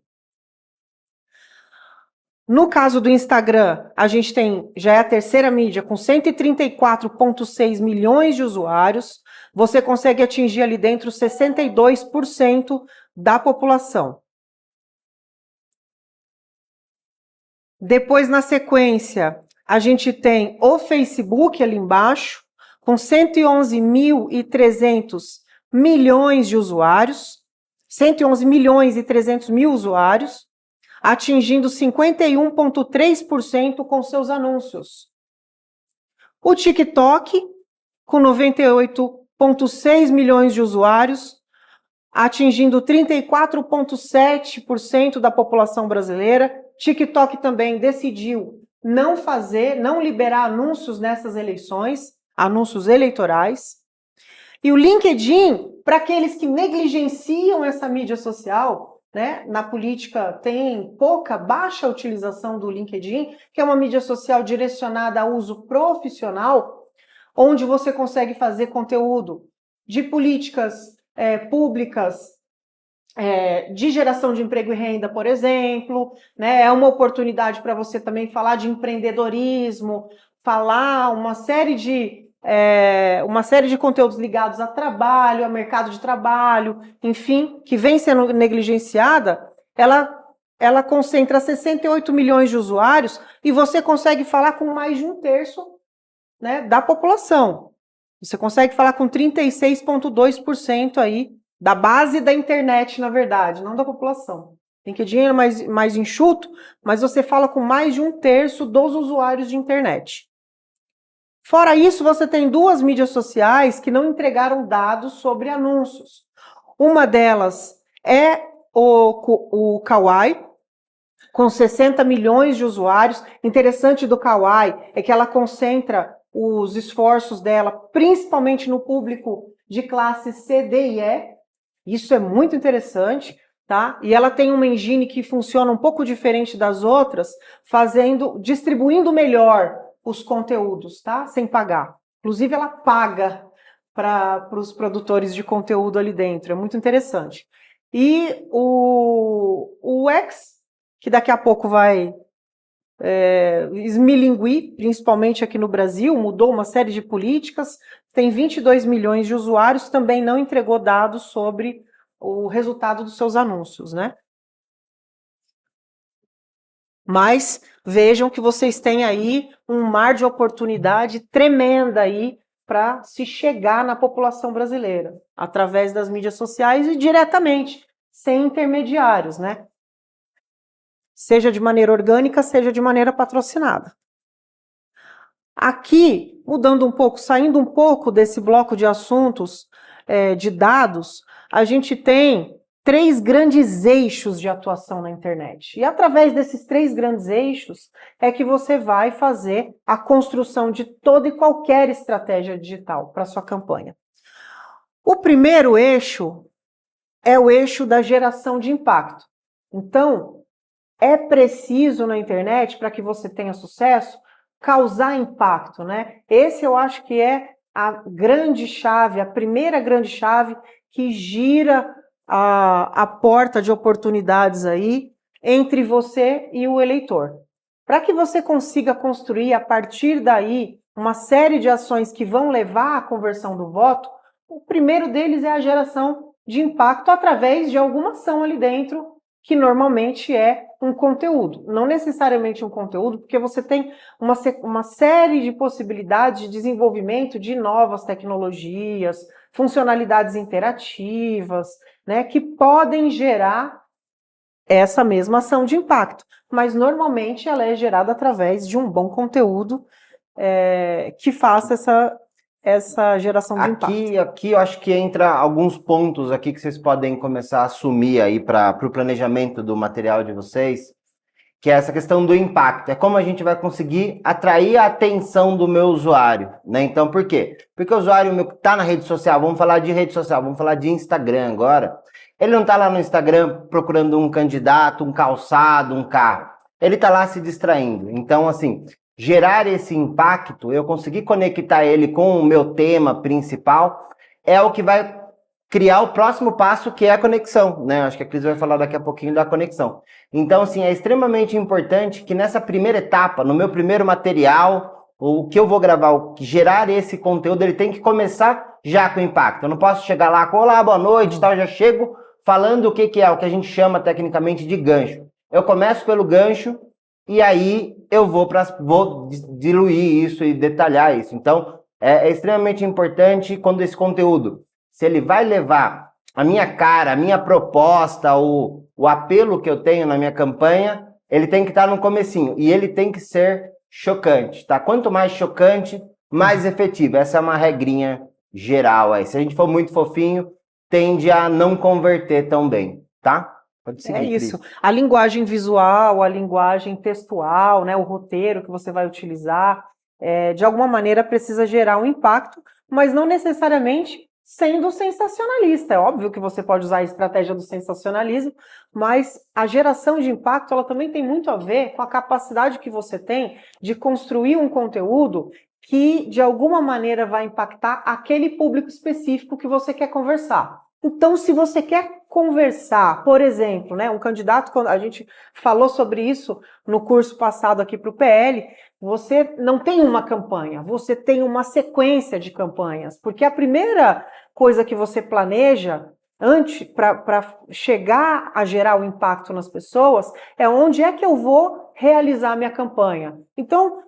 No caso do Instagram, a gente já é a terceira mídia com 134,6 milhões de usuários. Você consegue atingir ali dentro 62% da população. Depois, na sequência, a gente tem o Facebook ali embaixo, com 111.300 milhões de usuários, 111.300.000 usuários, atingindo 51,3% com seus anúncios. O TikTok, com 98,6 milhões de usuários, atingindo 34,7% da população brasileira, TikTok também decidiu não liberar anúncios nessas eleições, anúncios eleitorais. E o LinkedIn, para aqueles que negligenciam essa mídia social, né? Na política tem baixa utilização do LinkedIn, que é uma mídia social direcionada a uso profissional, onde você consegue fazer conteúdo de políticas públicas, de geração de emprego e renda, por exemplo, né? É uma oportunidade para você também falar de empreendedorismo, falar uma série de conteúdos ligados a trabalho, a mercado de trabalho, enfim, que vem sendo negligenciada. Ela concentra 68 milhões de usuários e você consegue falar com mais de 1/3, né, da população. Você consegue falar com 36,2% aí da base da internet, na verdade, não da população. LinkedIn é mais enxuto, mas você fala com mais de 1/3 dos usuários de internet. Fora isso, você tem 2 mídias sociais que não entregaram dados sobre anúncios. Uma delas é o Kawaii, com 60 milhões de usuários. Interessante do Kawaii é que ela concentra os esforços dela, principalmente no público de classe C, D e E. Isso é muito interessante, tá? E ela tem uma engine que funciona um pouco diferente das outras, distribuindo melhor os conteúdos, tá? Sem pagar. Inclusive, ela paga para os produtores de conteúdo ali dentro. É muito interessante. E o X, que daqui a pouco vai esmilinguir, principalmente aqui no Brasil, mudou uma série de políticas, tem 22 milhões de usuários, também não entregou dados sobre o resultado dos seus anúncios, né? Mas vejam que vocês têm aí um mar de oportunidade tremenda aí para se chegar na população brasileira, através das mídias sociais e diretamente, sem intermediários, né? Seja de maneira orgânica, seja de maneira patrocinada. Aqui, mudando um pouco, saindo um pouco desse bloco de assuntos de dados, a gente tem 3 grandes eixos de atuação na internet. E através desses 3 grandes eixos é que você vai fazer a construção de toda e qualquer estratégia digital para sua campanha. O primeiro eixo é o eixo da geração de impacto. Então, é preciso na internet, para que você tenha sucesso, causar impacto, né? Esse eu acho que é a grande chave, a primeira grande chave que gira a porta de oportunidades aí entre você e o eleitor. Para que você consiga construir a partir daí uma série de ações que vão levar à conversão do voto, o primeiro deles é a geração de impacto através de alguma ação ali dentro, que normalmente é um conteúdo. Não necessariamente um conteúdo, porque você tem uma série de possibilidades de desenvolvimento de novas tecnologias, funcionalidades interativas, né, que podem gerar essa mesma ação de impacto. Mas normalmente ela é gerada através de um bom conteúdo que faça essa geração de impacto.
Aqui eu acho que entra alguns pontos aqui que vocês podem começar a assumir aí para o planejamento do material de vocês, que é essa questão do impacto. É como a gente vai conseguir atrair a atenção do meu usuário, né? Então, por quê? Porque o usuário meu que está na rede social, vamos falar de rede social, vamos falar de Instagram agora, ele não está lá no Instagram procurando um candidato, um calçado, um carro. Ele está lá se distraindo. Então, assim, gerar esse impacto, eu conseguir conectar ele com o meu tema principal, é o que vai criar o próximo passo, que é a conexão, né? Acho que a Cris vai falar daqui a pouquinho da conexão. Então, assim, é extremamente importante que nessa primeira etapa, no meu primeiro material, o que eu vou gravar, gerar esse conteúdo, ele tem que começar já com impacto. Eu não posso chegar lá com olá, boa noite, tal, já chego falando o que é, o que a gente chama tecnicamente de gancho. Eu começo pelo gancho e aí eu vou diluir isso e detalhar isso. Então, é extremamente importante quando esse conteúdo, se ele vai levar a minha cara, a minha proposta, o apelo que eu tenho na minha campanha, ele tem que estar no comecinho e ele tem que ser chocante, tá? Quanto mais chocante, mais efetivo. Essa é uma regrinha geral aí. Se a gente for muito fofinho, tende a não converter tão bem, tá? Pode seguir,
É isso.
Cris.
A linguagem visual, a linguagem textual, né, o roteiro que você vai utilizar, de alguma maneira precisa gerar um impacto, mas não necessariamente sendo sensacionalista. É óbvio que você pode usar a estratégia do sensacionalismo, mas a geração de impacto, ela também tem muito a ver com a capacidade que você tem de construir um conteúdo que, de alguma maneira, vai impactar aquele público específico que você quer conversar. Então, se você quer conversar, por exemplo, né, um candidato, quando a gente falou sobre isso no curso passado aqui para o PL, você não tem uma campanha, você tem uma sequência de campanhas, porque a primeira coisa que você planeja antes para chegar a gerar o impacto nas pessoas é onde é que eu vou realizar a minha campanha. Então,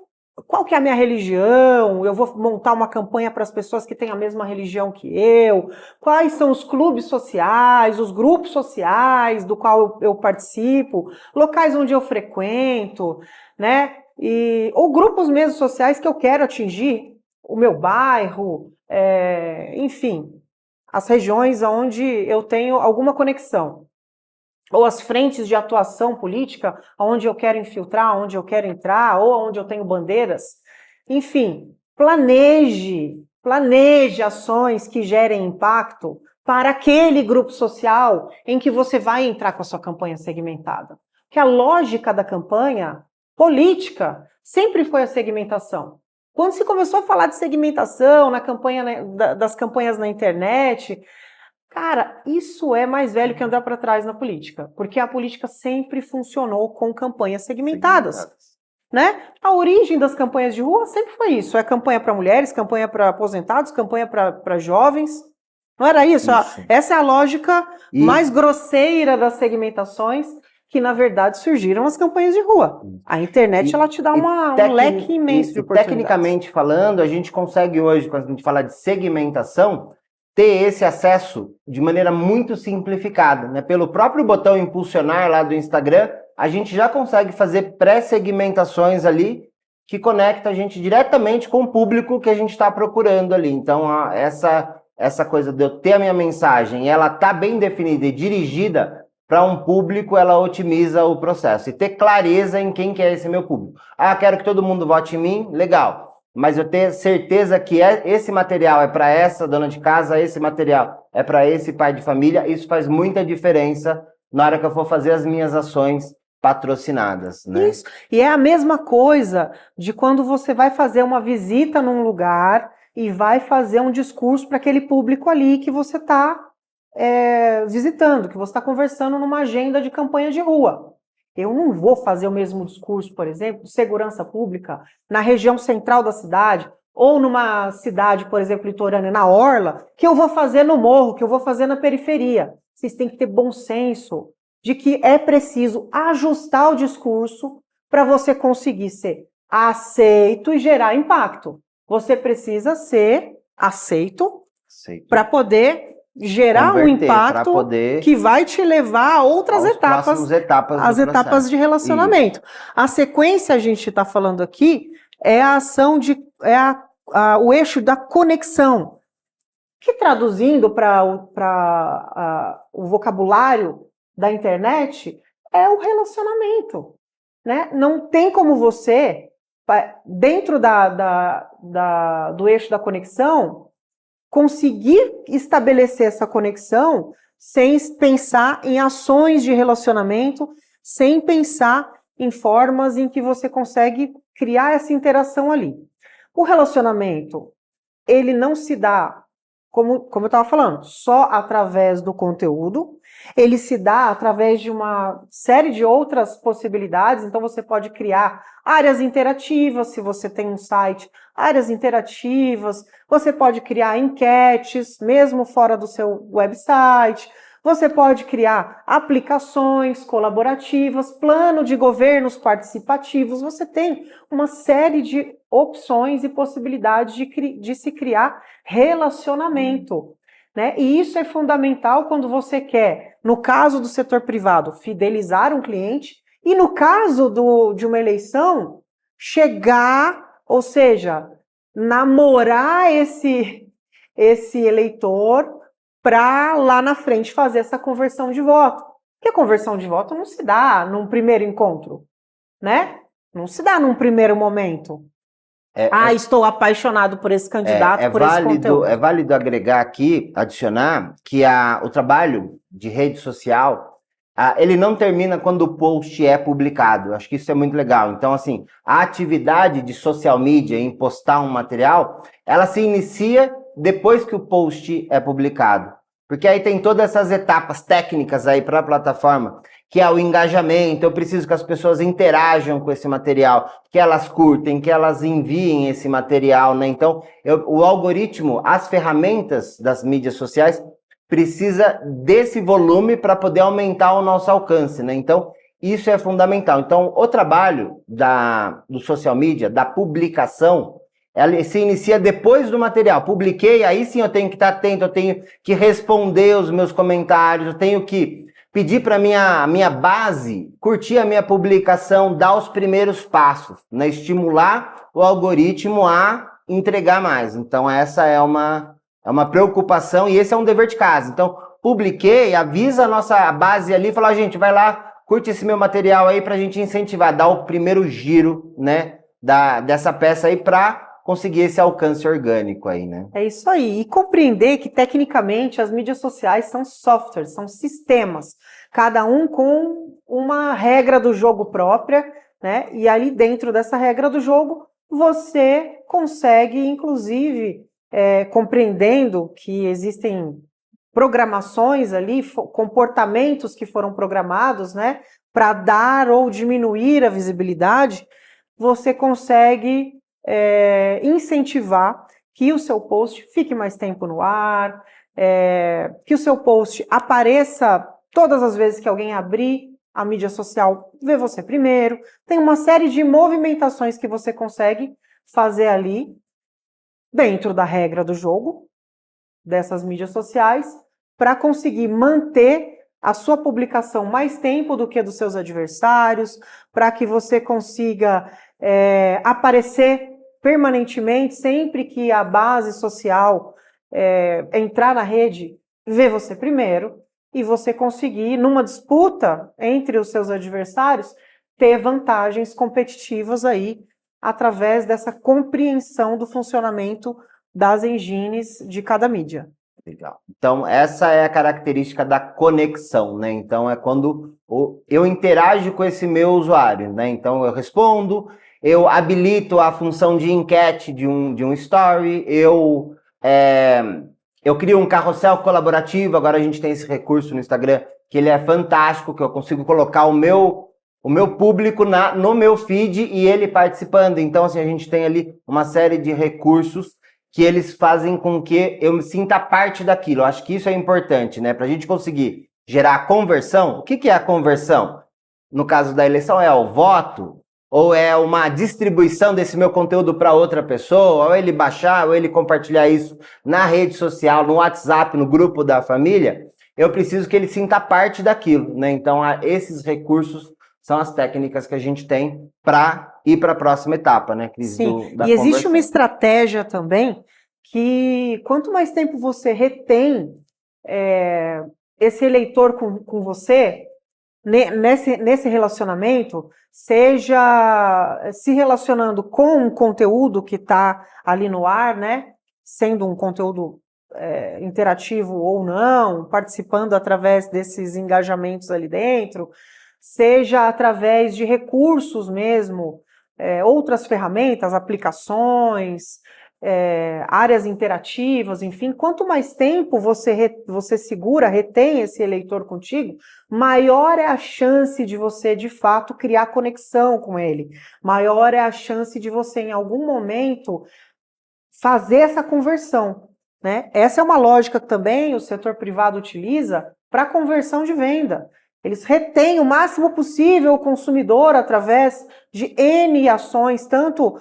qual que é a minha religião? Eu vou montar uma campanha para as pessoas que têm a mesma religião que eu? Quais são os clubes sociais, os grupos sociais do qual eu participo? Locais onde eu frequento, né? Ou grupos mesmo sociais que eu quero atingir, o meu bairro, enfim, as regiões onde eu tenho alguma conexão. Ou as frentes de atuação política, onde eu quero infiltrar, onde eu quero entrar, ou onde eu tenho bandeiras. Enfim, planeje ações que gerem impacto para aquele grupo social em que você vai entrar com a sua campanha segmentada. Porque a lógica da campanha política sempre foi a segmentação. Quando se começou a falar de segmentação na campanha, das campanhas na internet, cara, isso é mais velho que andar para trás na política, porque a política sempre funcionou com campanhas segmentadas, né? A origem das campanhas de rua sempre foi isso, é campanha para mulheres, campanha para aposentados, campanha para jovens, não era isso? Essa é a lógica mais grosseira das segmentações, que na verdade surgiram as campanhas de rua. A internet, ela te dá um leque imenso de oportunidades.
Tecnicamente falando, a gente consegue hoje, quando a gente fala de segmentação, ter esse acesso de maneira muito simplificada, né? Pelo próprio botão impulsionar lá do Instagram, a gente já consegue fazer pré-segmentações ali que conecta a gente diretamente com o público que a gente está procurando ali. Então, essa coisa de eu ter a minha mensagem, ela tá bem definida e dirigida para um público, ela otimiza o processo. E ter clareza em quem que é esse meu público. Ah, quero que todo mundo vote em mim, legal. Mas eu ter certeza que esse material é para essa dona de casa, esse material é para esse pai de família, isso faz muita diferença na hora que eu for fazer as minhas ações patrocinadas, né?
Isso. E é a mesma coisa de quando você vai fazer uma visita num lugar e vai fazer um discurso para aquele público ali que você está visitando, que você está conversando numa agenda de campanha de rua. Eu não vou fazer o mesmo discurso, por exemplo, de segurança pública na região central da cidade, ou numa cidade, por exemplo, litorânea, na orla, que eu vou fazer no morro, que eu vou fazer na periferia. Vocês têm que ter bom senso de que é preciso ajustar o discurso para você conseguir ser aceito e gerar impacto. Você precisa ser aceito para poder gerar um impacto que vai te levar a outras etapas as etapas de relacionamento. Isso. A sequência, a gente está falando aqui, é a ação o eixo da conexão, que traduzindo para o vocabulário da internet é o relacionamento, né? Não tem como você, dentro do eixo da conexão, conseguir estabelecer essa conexão sem pensar em ações de relacionamento, sem pensar em formas em que você consegue criar essa interação ali. O relacionamento, ele não se dá, como eu estava falando, só através do conteúdo, ele se dá através de uma série de outras possibilidades. Então você pode criar áreas interativas, se você tem um site, áreas interativas, você pode criar enquetes, mesmo fora do seu website, você pode criar aplicações colaborativas, plano de governos participativos, você tem uma série de opções e possibilidades de se criar relacionamento, né? E isso é fundamental quando você quer, no caso do setor privado, fidelizar um cliente, e no caso de uma eleição, chegar, ou seja, namorar esse eleitor para lá na frente fazer essa conversão de voto. Porque a conversão de voto não se dá num primeiro encontro, né? Não se dá num primeiro momento. Estou apaixonado por esse candidato, por esse conteúdo.
É válido agregar aqui, adicionar, que o trabalho de rede social, ele não termina quando o post é publicado. Acho que isso é muito legal. Então, assim, a atividade de social media em postar um material, ela se inicia depois que o post é publicado. Porque aí tem todas essas etapas técnicas aí para a plataforma, que é o engajamento. Eu preciso que as pessoas interajam com esse material, que elas curtem, que elas enviem esse material, né? Então, o algoritmo, as ferramentas das mídias sociais, precisa desse volume para poder aumentar o nosso alcance, né? Então, isso é fundamental. Então, o trabalho do social media, da publicação, ela se inicia depois do material. Publiquei, aí sim eu tenho que estar atento, eu tenho que responder os meus comentários, eu tenho que pedir para minha base curtir a minha publicação, dar os primeiros passos, né? Estimular o algoritmo a entregar mais. Então essa é uma preocupação e esse é um dever de casa. Então publiquei, avisa a nossa base ali, fala, gente, vai lá, curte esse meu material aí para a gente incentivar, dar o primeiro giro, né, dessa peça aí para conseguir esse alcance orgânico aí, né?
É isso aí. E compreender que, tecnicamente, as mídias sociais são softwares, são sistemas, cada um com uma regra do jogo própria, né? E ali dentro dessa regra do jogo, você consegue, inclusive, compreendendo que existem programações ali, comportamentos que foram programados, né? Para dar ou diminuir a visibilidade, você consegue incentivar que o seu post fique mais tempo no ar, que o seu post apareça todas as vezes que alguém abrir a mídia social, vê você primeiro. Tem uma série de movimentações que você consegue fazer ali dentro da regra do jogo dessas mídias sociais para conseguir manter a sua publicação mais tempo do que dos seus adversários, para que você consiga aparecer permanentemente, sempre que a base social entrar na rede, ver você primeiro, e você conseguir, numa disputa entre os seus adversários, ter vantagens competitivas aí, através dessa compreensão do funcionamento das engines de cada mídia.
Legal. Então, essa é a característica da conexão, né? Então, é quando eu interajo com esse meu usuário, né? Então, eu respondo, eu habilito a função de enquete de um story, eu crio um carrossel colaborativo. Agora a gente tem esse recurso no Instagram, que ele é fantástico, que eu consigo colocar o meu público no meu feed e ele participando. Então, assim, a gente tem ali uma série de recursos que eles fazem com que eu me sinta parte daquilo. Eu acho que isso é importante, né? Para a gente conseguir gerar conversão. O que é a conversão? No caso da eleição, é o voto? Ou é uma distribuição desse meu conteúdo para outra pessoa, ou ele baixar, ou ele compartilhar isso na rede social, no WhatsApp, no grupo da família? Eu preciso que ele sinta parte daquilo, né? Então, esses recursos são as técnicas que a gente tem para ir para a próxima etapa, né, Cris?
Sim, e existe uma estratégia também que quanto mais tempo você retém esse eleitor com você, nesse relacionamento, seja se relacionando com um conteúdo que está ali no ar, né, sendo um conteúdo interativo ou não, participando através desses engajamentos ali dentro, seja através de recursos mesmo, outras ferramentas, aplicações, áreas interativas, enfim, quanto mais tempo você segura, retém esse eleitor contigo, maior é a chance de você, de fato, criar conexão com ele, maior é a chance de você, em algum momento, fazer essa conversão, né? Essa é uma lógica que também o setor privado utiliza para conversão de venda. Eles retêm o máximo possível o consumidor através de N ações, tanto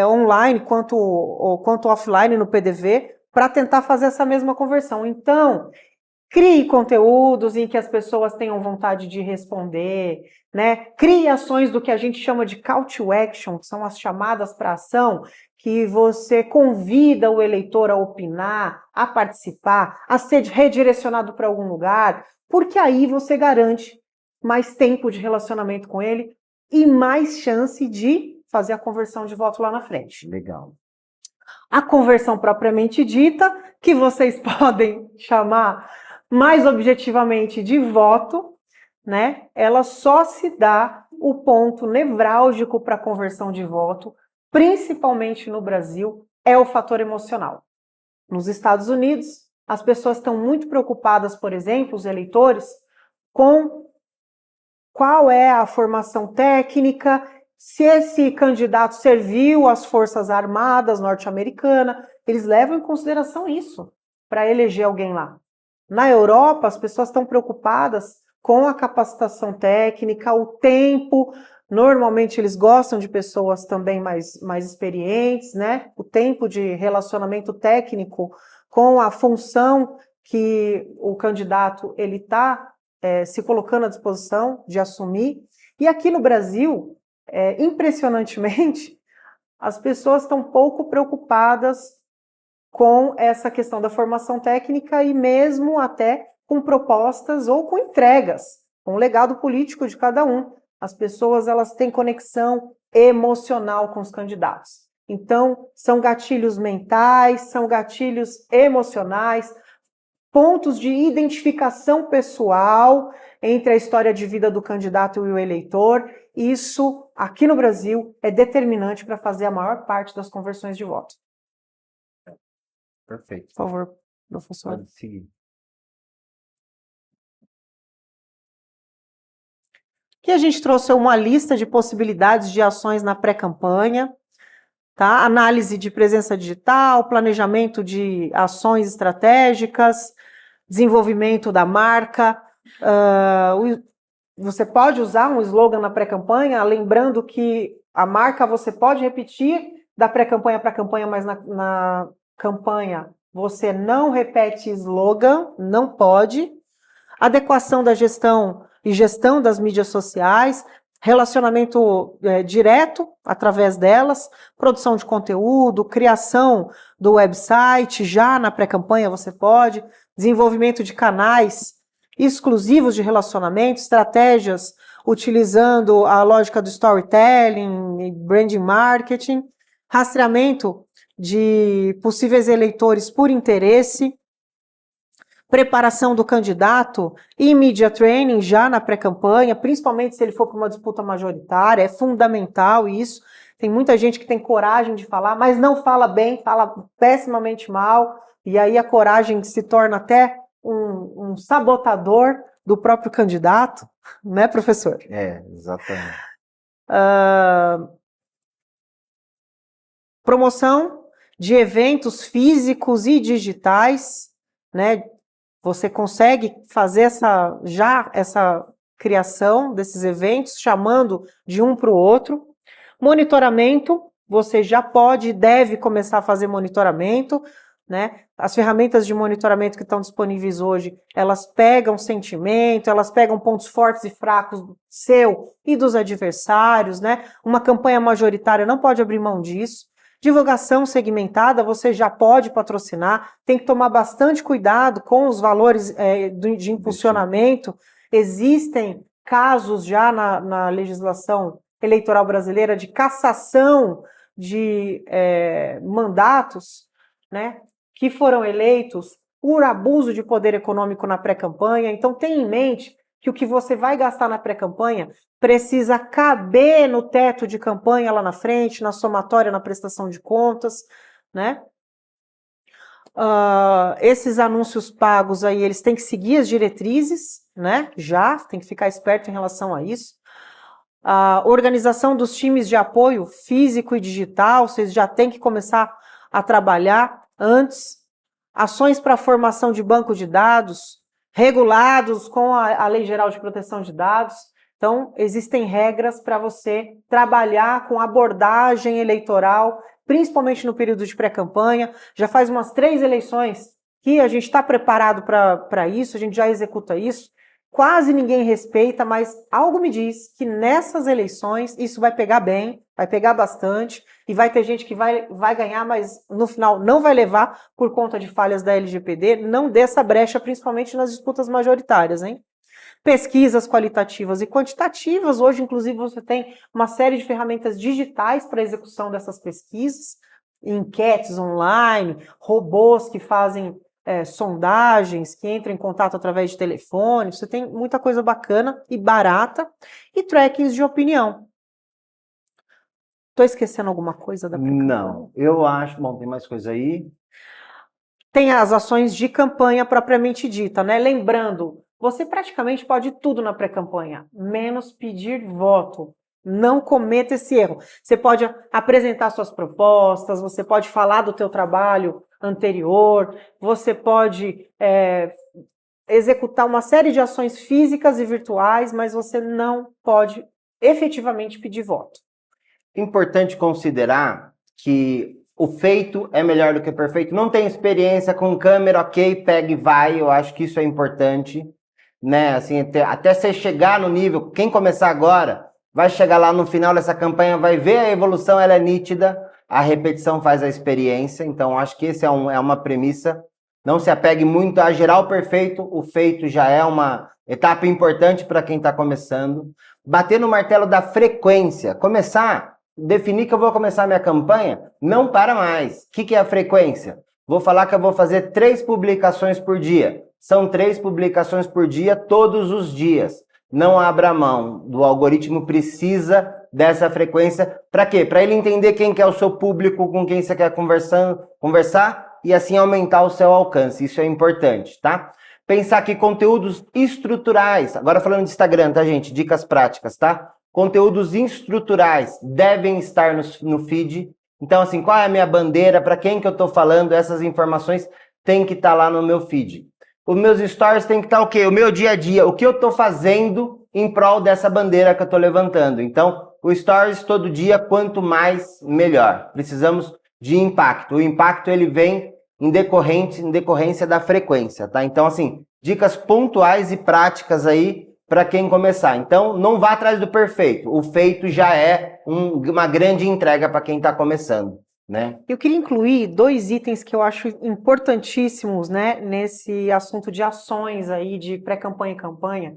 online quanto offline no PDV, para tentar fazer essa mesma conversão. Então, Crie conteúdos em que as pessoas tenham vontade de responder, né? Crie ações do que a gente chama de call to action, que são as chamadas para ação, que você convida o eleitor a opinar, a participar, a ser redirecionado para algum lugar, porque aí você garante mais tempo de relacionamento com ele e mais chance de fazer a conversão de voto lá na frente.
Legal.
A conversão propriamente dita, que vocês podem chamar mais objetivamente de voto, né? Ela só se dá o ponto nevrálgico para a conversão de voto, principalmente no Brasil, é o fator emocional. Nos Estados Unidos, as pessoas estão muito preocupadas, por exemplo, os eleitores, com qual é a formação técnica, se esse candidato serviu às Forças Armadas norte-americanas, eles levam em consideração isso para eleger alguém lá. Na Europa, as pessoas estão preocupadas com a capacitação técnica, o tempo. Normalmente eles gostam de pessoas também mais experientes, né? O tempo de relacionamento técnico com a função que o candidato ele está se colocando à disposição de assumir. E aqui no Brasil, impressionantemente, as pessoas estão pouco preocupadas com essa questão da formação técnica e mesmo até com propostas ou com entregas, com o legado político de cada um. As pessoas elas têm conexão emocional com os candidatos. Então, são gatilhos mentais, são gatilhos emocionais, pontos de identificação pessoal entre a história de vida do candidato e o eleitor. Isso, aqui no Brasil, é determinante para fazer a maior parte das conversões de voto.
Perfeito.
Por favor, professor.
Pode seguir.
Aqui a gente trouxe uma lista de possibilidades de ações na pré-campanha, tá? Análise de presença digital, planejamento de ações estratégicas, desenvolvimento da marca. Você pode usar um slogan na pré-campanha, lembrando que a marca você pode repetir da pré-campanha para a campanha, mas na campanha você não repete slogan, não pode. Adequação da gestão e gestão das mídias sociais, relacionamento direto através delas, produção de conteúdo, criação do website, já na pré-campanha você pode, desenvolvimento de canais exclusivos de relacionamento, estratégias utilizando a lógica do storytelling, branding marketing, rastreamento de possíveis eleitores por interesse, preparação do candidato e media training já na pré-campanha, principalmente se ele for para uma disputa majoritária, é fundamental isso. Tem muita gente que tem coragem de falar, mas não fala bem, fala pessimamente mal, e aí a coragem se torna até um sabotador do próprio candidato, né, professor?
Exatamente.
Promoção de eventos físicos e digitais, né? Você consegue fazer essa criação desses eventos, chamando de um para o outro. Monitoramento, você já pode e deve começar a fazer monitoramento, né? As ferramentas de monitoramento que estão disponíveis hoje, elas pegam sentimento, elas pegam pontos fortes e fracos seu e dos adversários, né? Uma campanha majoritária não pode abrir mão disso. Divulgação segmentada, você já pode patrocinar, tem que tomar bastante cuidado com os valores de impulsionamento. Existem casos já na legislação eleitoral brasileira de cassação de mandatos, né, que foram eleitos por abuso de poder econômico na pré-campanha. Então tenha em mente que o que você vai gastar na pré-campanha precisa caber no teto de campanha lá na frente, na somatória, na prestação de contas, né? Esses anúncios pagos aí, eles têm que seguir as diretrizes, né? Já, tem que ficar esperto em relação a isso. A organização dos times de apoio físico e digital, vocês já têm que começar a trabalhar antes. Ações para formação de banco de dados, regulados com a Lei Geral de Proteção de Dados. Então, existem regras para você trabalhar com abordagem eleitoral, principalmente no período de pré-campanha. Já faz umas 3 eleições que a gente está preparado para isso, a gente já executa isso, quase ninguém respeita, mas algo me diz que nessas eleições isso vai pegar bem, vai pegar bastante, e vai ter gente que vai ganhar, mas no final não vai levar por conta de falhas da LGPD, não dê essa brecha, principalmente nas disputas majoritárias, hein? Pesquisas qualitativas e quantitativas, hoje inclusive você tem uma série de ferramentas digitais para execução dessas pesquisas, enquetes online, robôs que fazem sondagens, que entram em contato através de telefone, você tem muita coisa bacana e barata, e trackings de opinião. Estou esquecendo alguma coisa da pré-campanha?
Não, eu acho... Bom, tem mais coisa aí?
Tem as ações de campanha propriamente dita, né? Lembrando, você praticamente pode tudo na pré-campanha, menos pedir voto. Não cometa esse erro. Você pode apresentar suas propostas, você pode falar do teu trabalho anterior, você pode executar uma série de ações físicas e virtuais, mas você não pode efetivamente pedir voto.
Importante considerar que o feito é melhor do que o perfeito. Não tem experiência com câmera, ok, pega e vai, eu acho que isso é importante, né? Assim, até você chegar no nível, quem começar agora, vai chegar lá no final dessa campanha, vai ver a evolução, ela é nítida, a repetição faz a experiência, então acho que esse é uma premissa. Não se apegue muito a gerar o perfeito, o feito já é uma etapa importante para quem está começando. Bater no martelo da frequência, definir que eu vou começar minha campanha, não para mais. O que é a frequência? Vou falar que eu vou fazer 3 publicações por dia. São 3 publicações por dia, todos os dias. Não abra mão, o algoritmo precisa dessa frequência. Para quê? Para ele entender quem que é o seu público, com quem você quer conversar e assim aumentar o seu alcance. Isso é importante, tá? Pensar que conteúdos estruturais, agora falando de Instagram, tá, gente? Dicas práticas, tá? Conteúdos estruturais devem estar no feed. Então, assim, qual é a minha bandeira? Para quem que eu tô falando? Essas informações têm que estar lá no meu feed. Os meus stories têm que estar o quê? O meu dia a dia, o que eu estou fazendo em prol dessa bandeira que eu estou levantando. Então, o stories todo dia, quanto mais, melhor. Precisamos de impacto. O impacto, ele vem em decorrência da frequência, tá? Então, assim, dicas pontuais e práticas aí para quem começar. Então, não vá atrás do perfeito. O feito já é uma grande entrega para quem está começando, né?
Eu queria incluir 2 itens que eu acho importantíssimos, né, nesse assunto de ações aí de pré-campanha e campanha,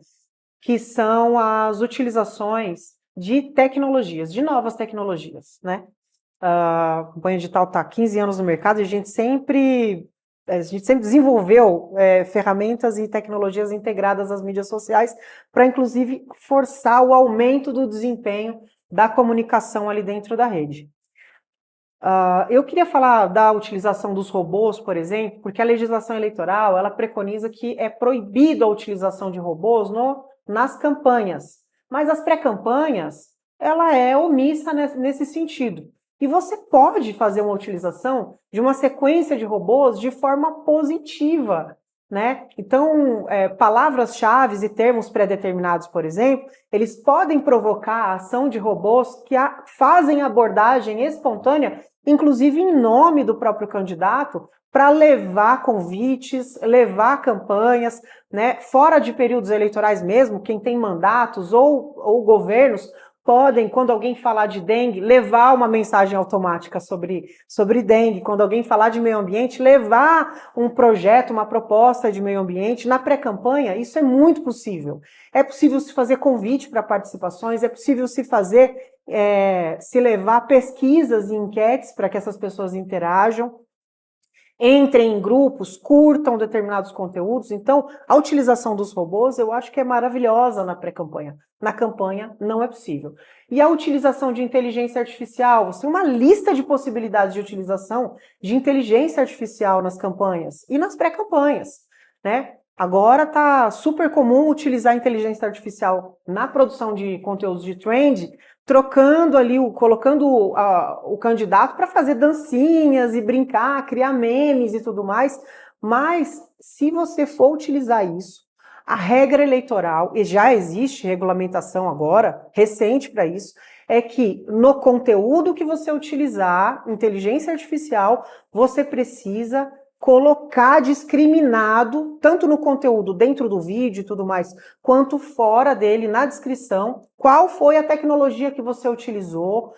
que são as utilizações de tecnologias, de novas tecnologias, né? A campanha digital está há 15 anos no mercado e a gente sempre desenvolveu ferramentas e tecnologias integradas às mídias sociais para, inclusive, forçar o aumento do desempenho da comunicação ali dentro da rede. Eu queria falar da utilização dos robôs, por exemplo, porque a legislação eleitoral ela preconiza que é proibido a utilização de robôs nas campanhas, mas as pré-campanhas ela é omissa nesse sentido. E você pode fazer uma utilização de uma sequência de robôs de forma positiva, né? Então, palavras-chave e termos pré-determinados, por exemplo, eles podem provocar a ação de robôs que fazem abordagem espontânea, inclusive em nome do próprio candidato, para levar convites, levar campanhas, né? Fora de períodos eleitorais mesmo, quem tem mandatos ou governos, podem, quando alguém falar de dengue, levar uma mensagem automática sobre dengue. Quando alguém falar de meio ambiente, levar um projeto, uma proposta de meio ambiente. Na pré-campanha, isso é muito possível. É possível se fazer convite para participações, é possível se levar pesquisas e enquetes para que essas pessoas interajam. Entrem em grupos, curtam determinados conteúdos. Então, a utilização dos robôs eu acho que é maravilhosa na pré-campanha. Na campanha, não é possível. E a utilização de inteligência artificial, você tem uma lista de possibilidades de utilização de inteligência artificial nas campanhas e nas pré-campanhas, né? Agora está super comum utilizar a inteligência artificial na produção de conteúdos de trend, trocando ali, colocando o candidato para fazer dancinhas e brincar, criar memes e tudo mais. Mas se você for utilizar isso, a regra eleitoral, e já existe regulamentação agora, recente para isso, é que no conteúdo que você utilizar inteligência artificial, você precisa colocar discriminado, tanto no conteúdo dentro do vídeo e tudo mais, quanto fora dele, na descrição, qual foi a tecnologia que você utilizou,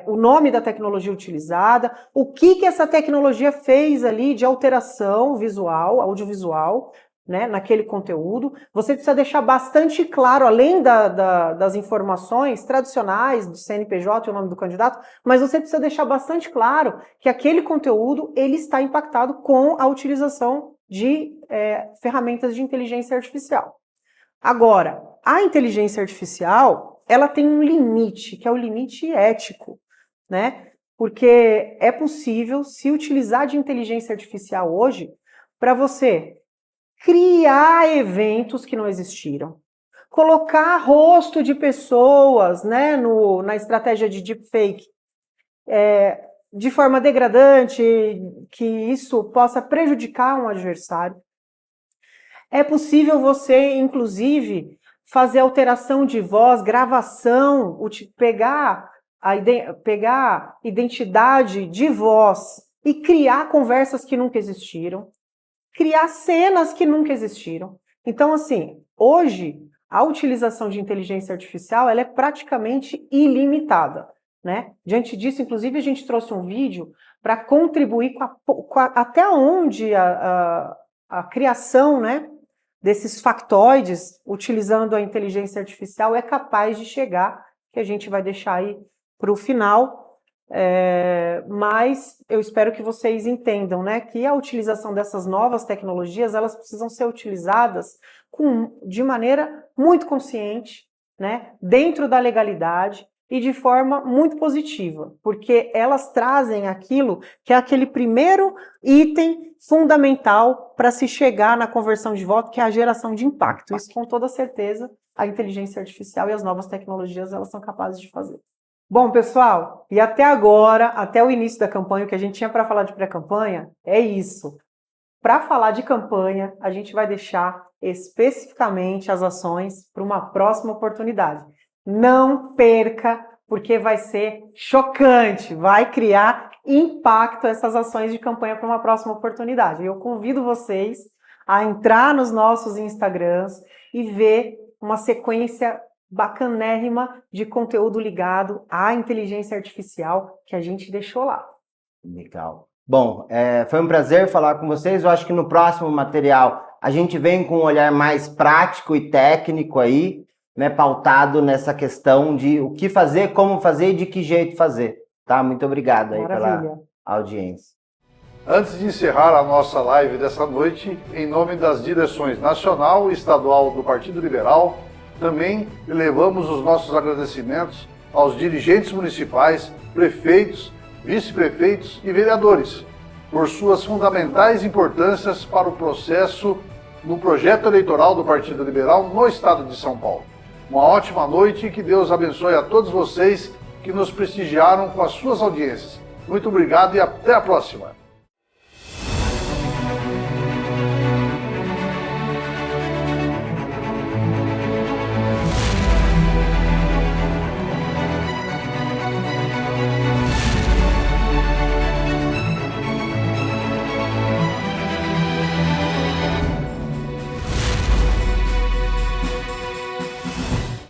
o nome da tecnologia utilizada, o que essa tecnologia fez ali de alteração visual, audiovisual, né, naquele conteúdo. Você precisa deixar bastante claro, além das informações tradicionais do CNPJ e o nome do candidato, mas você precisa deixar bastante claro que aquele conteúdo ele está impactado com a utilização de ferramentas de inteligência artificial. Agora, a inteligência artificial, ela tem um limite, que é o limite ético, né? Porque é possível se utilizar de inteligência artificial hoje para você criar eventos que não existiram, colocar rosto de pessoas, né, na estratégia de deepfake, de forma degradante, que isso possa prejudicar um adversário. É possível você, inclusive, fazer alteração de voz, gravação, pegar identidade de voz e criar conversas que nunca existiram, criar cenas que nunca existiram. Então, assim, hoje, a utilização de inteligência artificial ela é praticamente ilimitada, né? Diante disso, inclusive, a gente trouxe um vídeo para contribuir até onde a criação, né, desses factoides, utilizando a inteligência artificial, é capaz de chegar, que a gente vai deixar aí para o final. Mas eu espero que vocês entendam, né, que a utilização dessas novas tecnologias, elas precisam ser utilizadas de maneira muito consciente, né, dentro da legalidade e de forma muito positiva, porque elas trazem aquilo que é aquele primeiro item fundamental para se chegar na conversão de voto, que é a geração de impacto. Isso, com toda certeza, a inteligência artificial e as novas tecnologias, elas são capazes de fazer. Bom, pessoal, e até agora, até o início da campanha, o que a gente tinha para falar de pré-campanha é isso. Para falar de campanha, a gente vai deixar especificamente as ações para uma próxima oportunidade. Não perca, porque vai ser chocante, vai criar impacto essas ações de campanha para uma próxima oportunidade. Eu convido vocês a entrar nos nossos Instagrams e ver uma sequência bacanérrima de conteúdo ligado à inteligência artificial que a gente deixou lá.
Legal. Bom, foi um prazer falar com vocês. Eu acho que no próximo material a gente vem com um olhar mais prático e técnico aí, né, pautado nessa questão de o que fazer, como fazer e de que jeito fazer. Tá? Muito obrigado aí pela audiência.
Antes de encerrar a nossa live dessa noite, em nome das direções nacional e estadual do Partido Liberal, também elevamos os nossos agradecimentos aos dirigentes municipais, prefeitos, vice-prefeitos e vereadores, por suas fundamentais importâncias para o processo no projeto eleitoral do Partido Liberal no estado de São Paulo. Uma ótima noite e que Deus abençoe a todos vocês que nos prestigiaram com as suas audiências. Muito obrigado e até a próxima!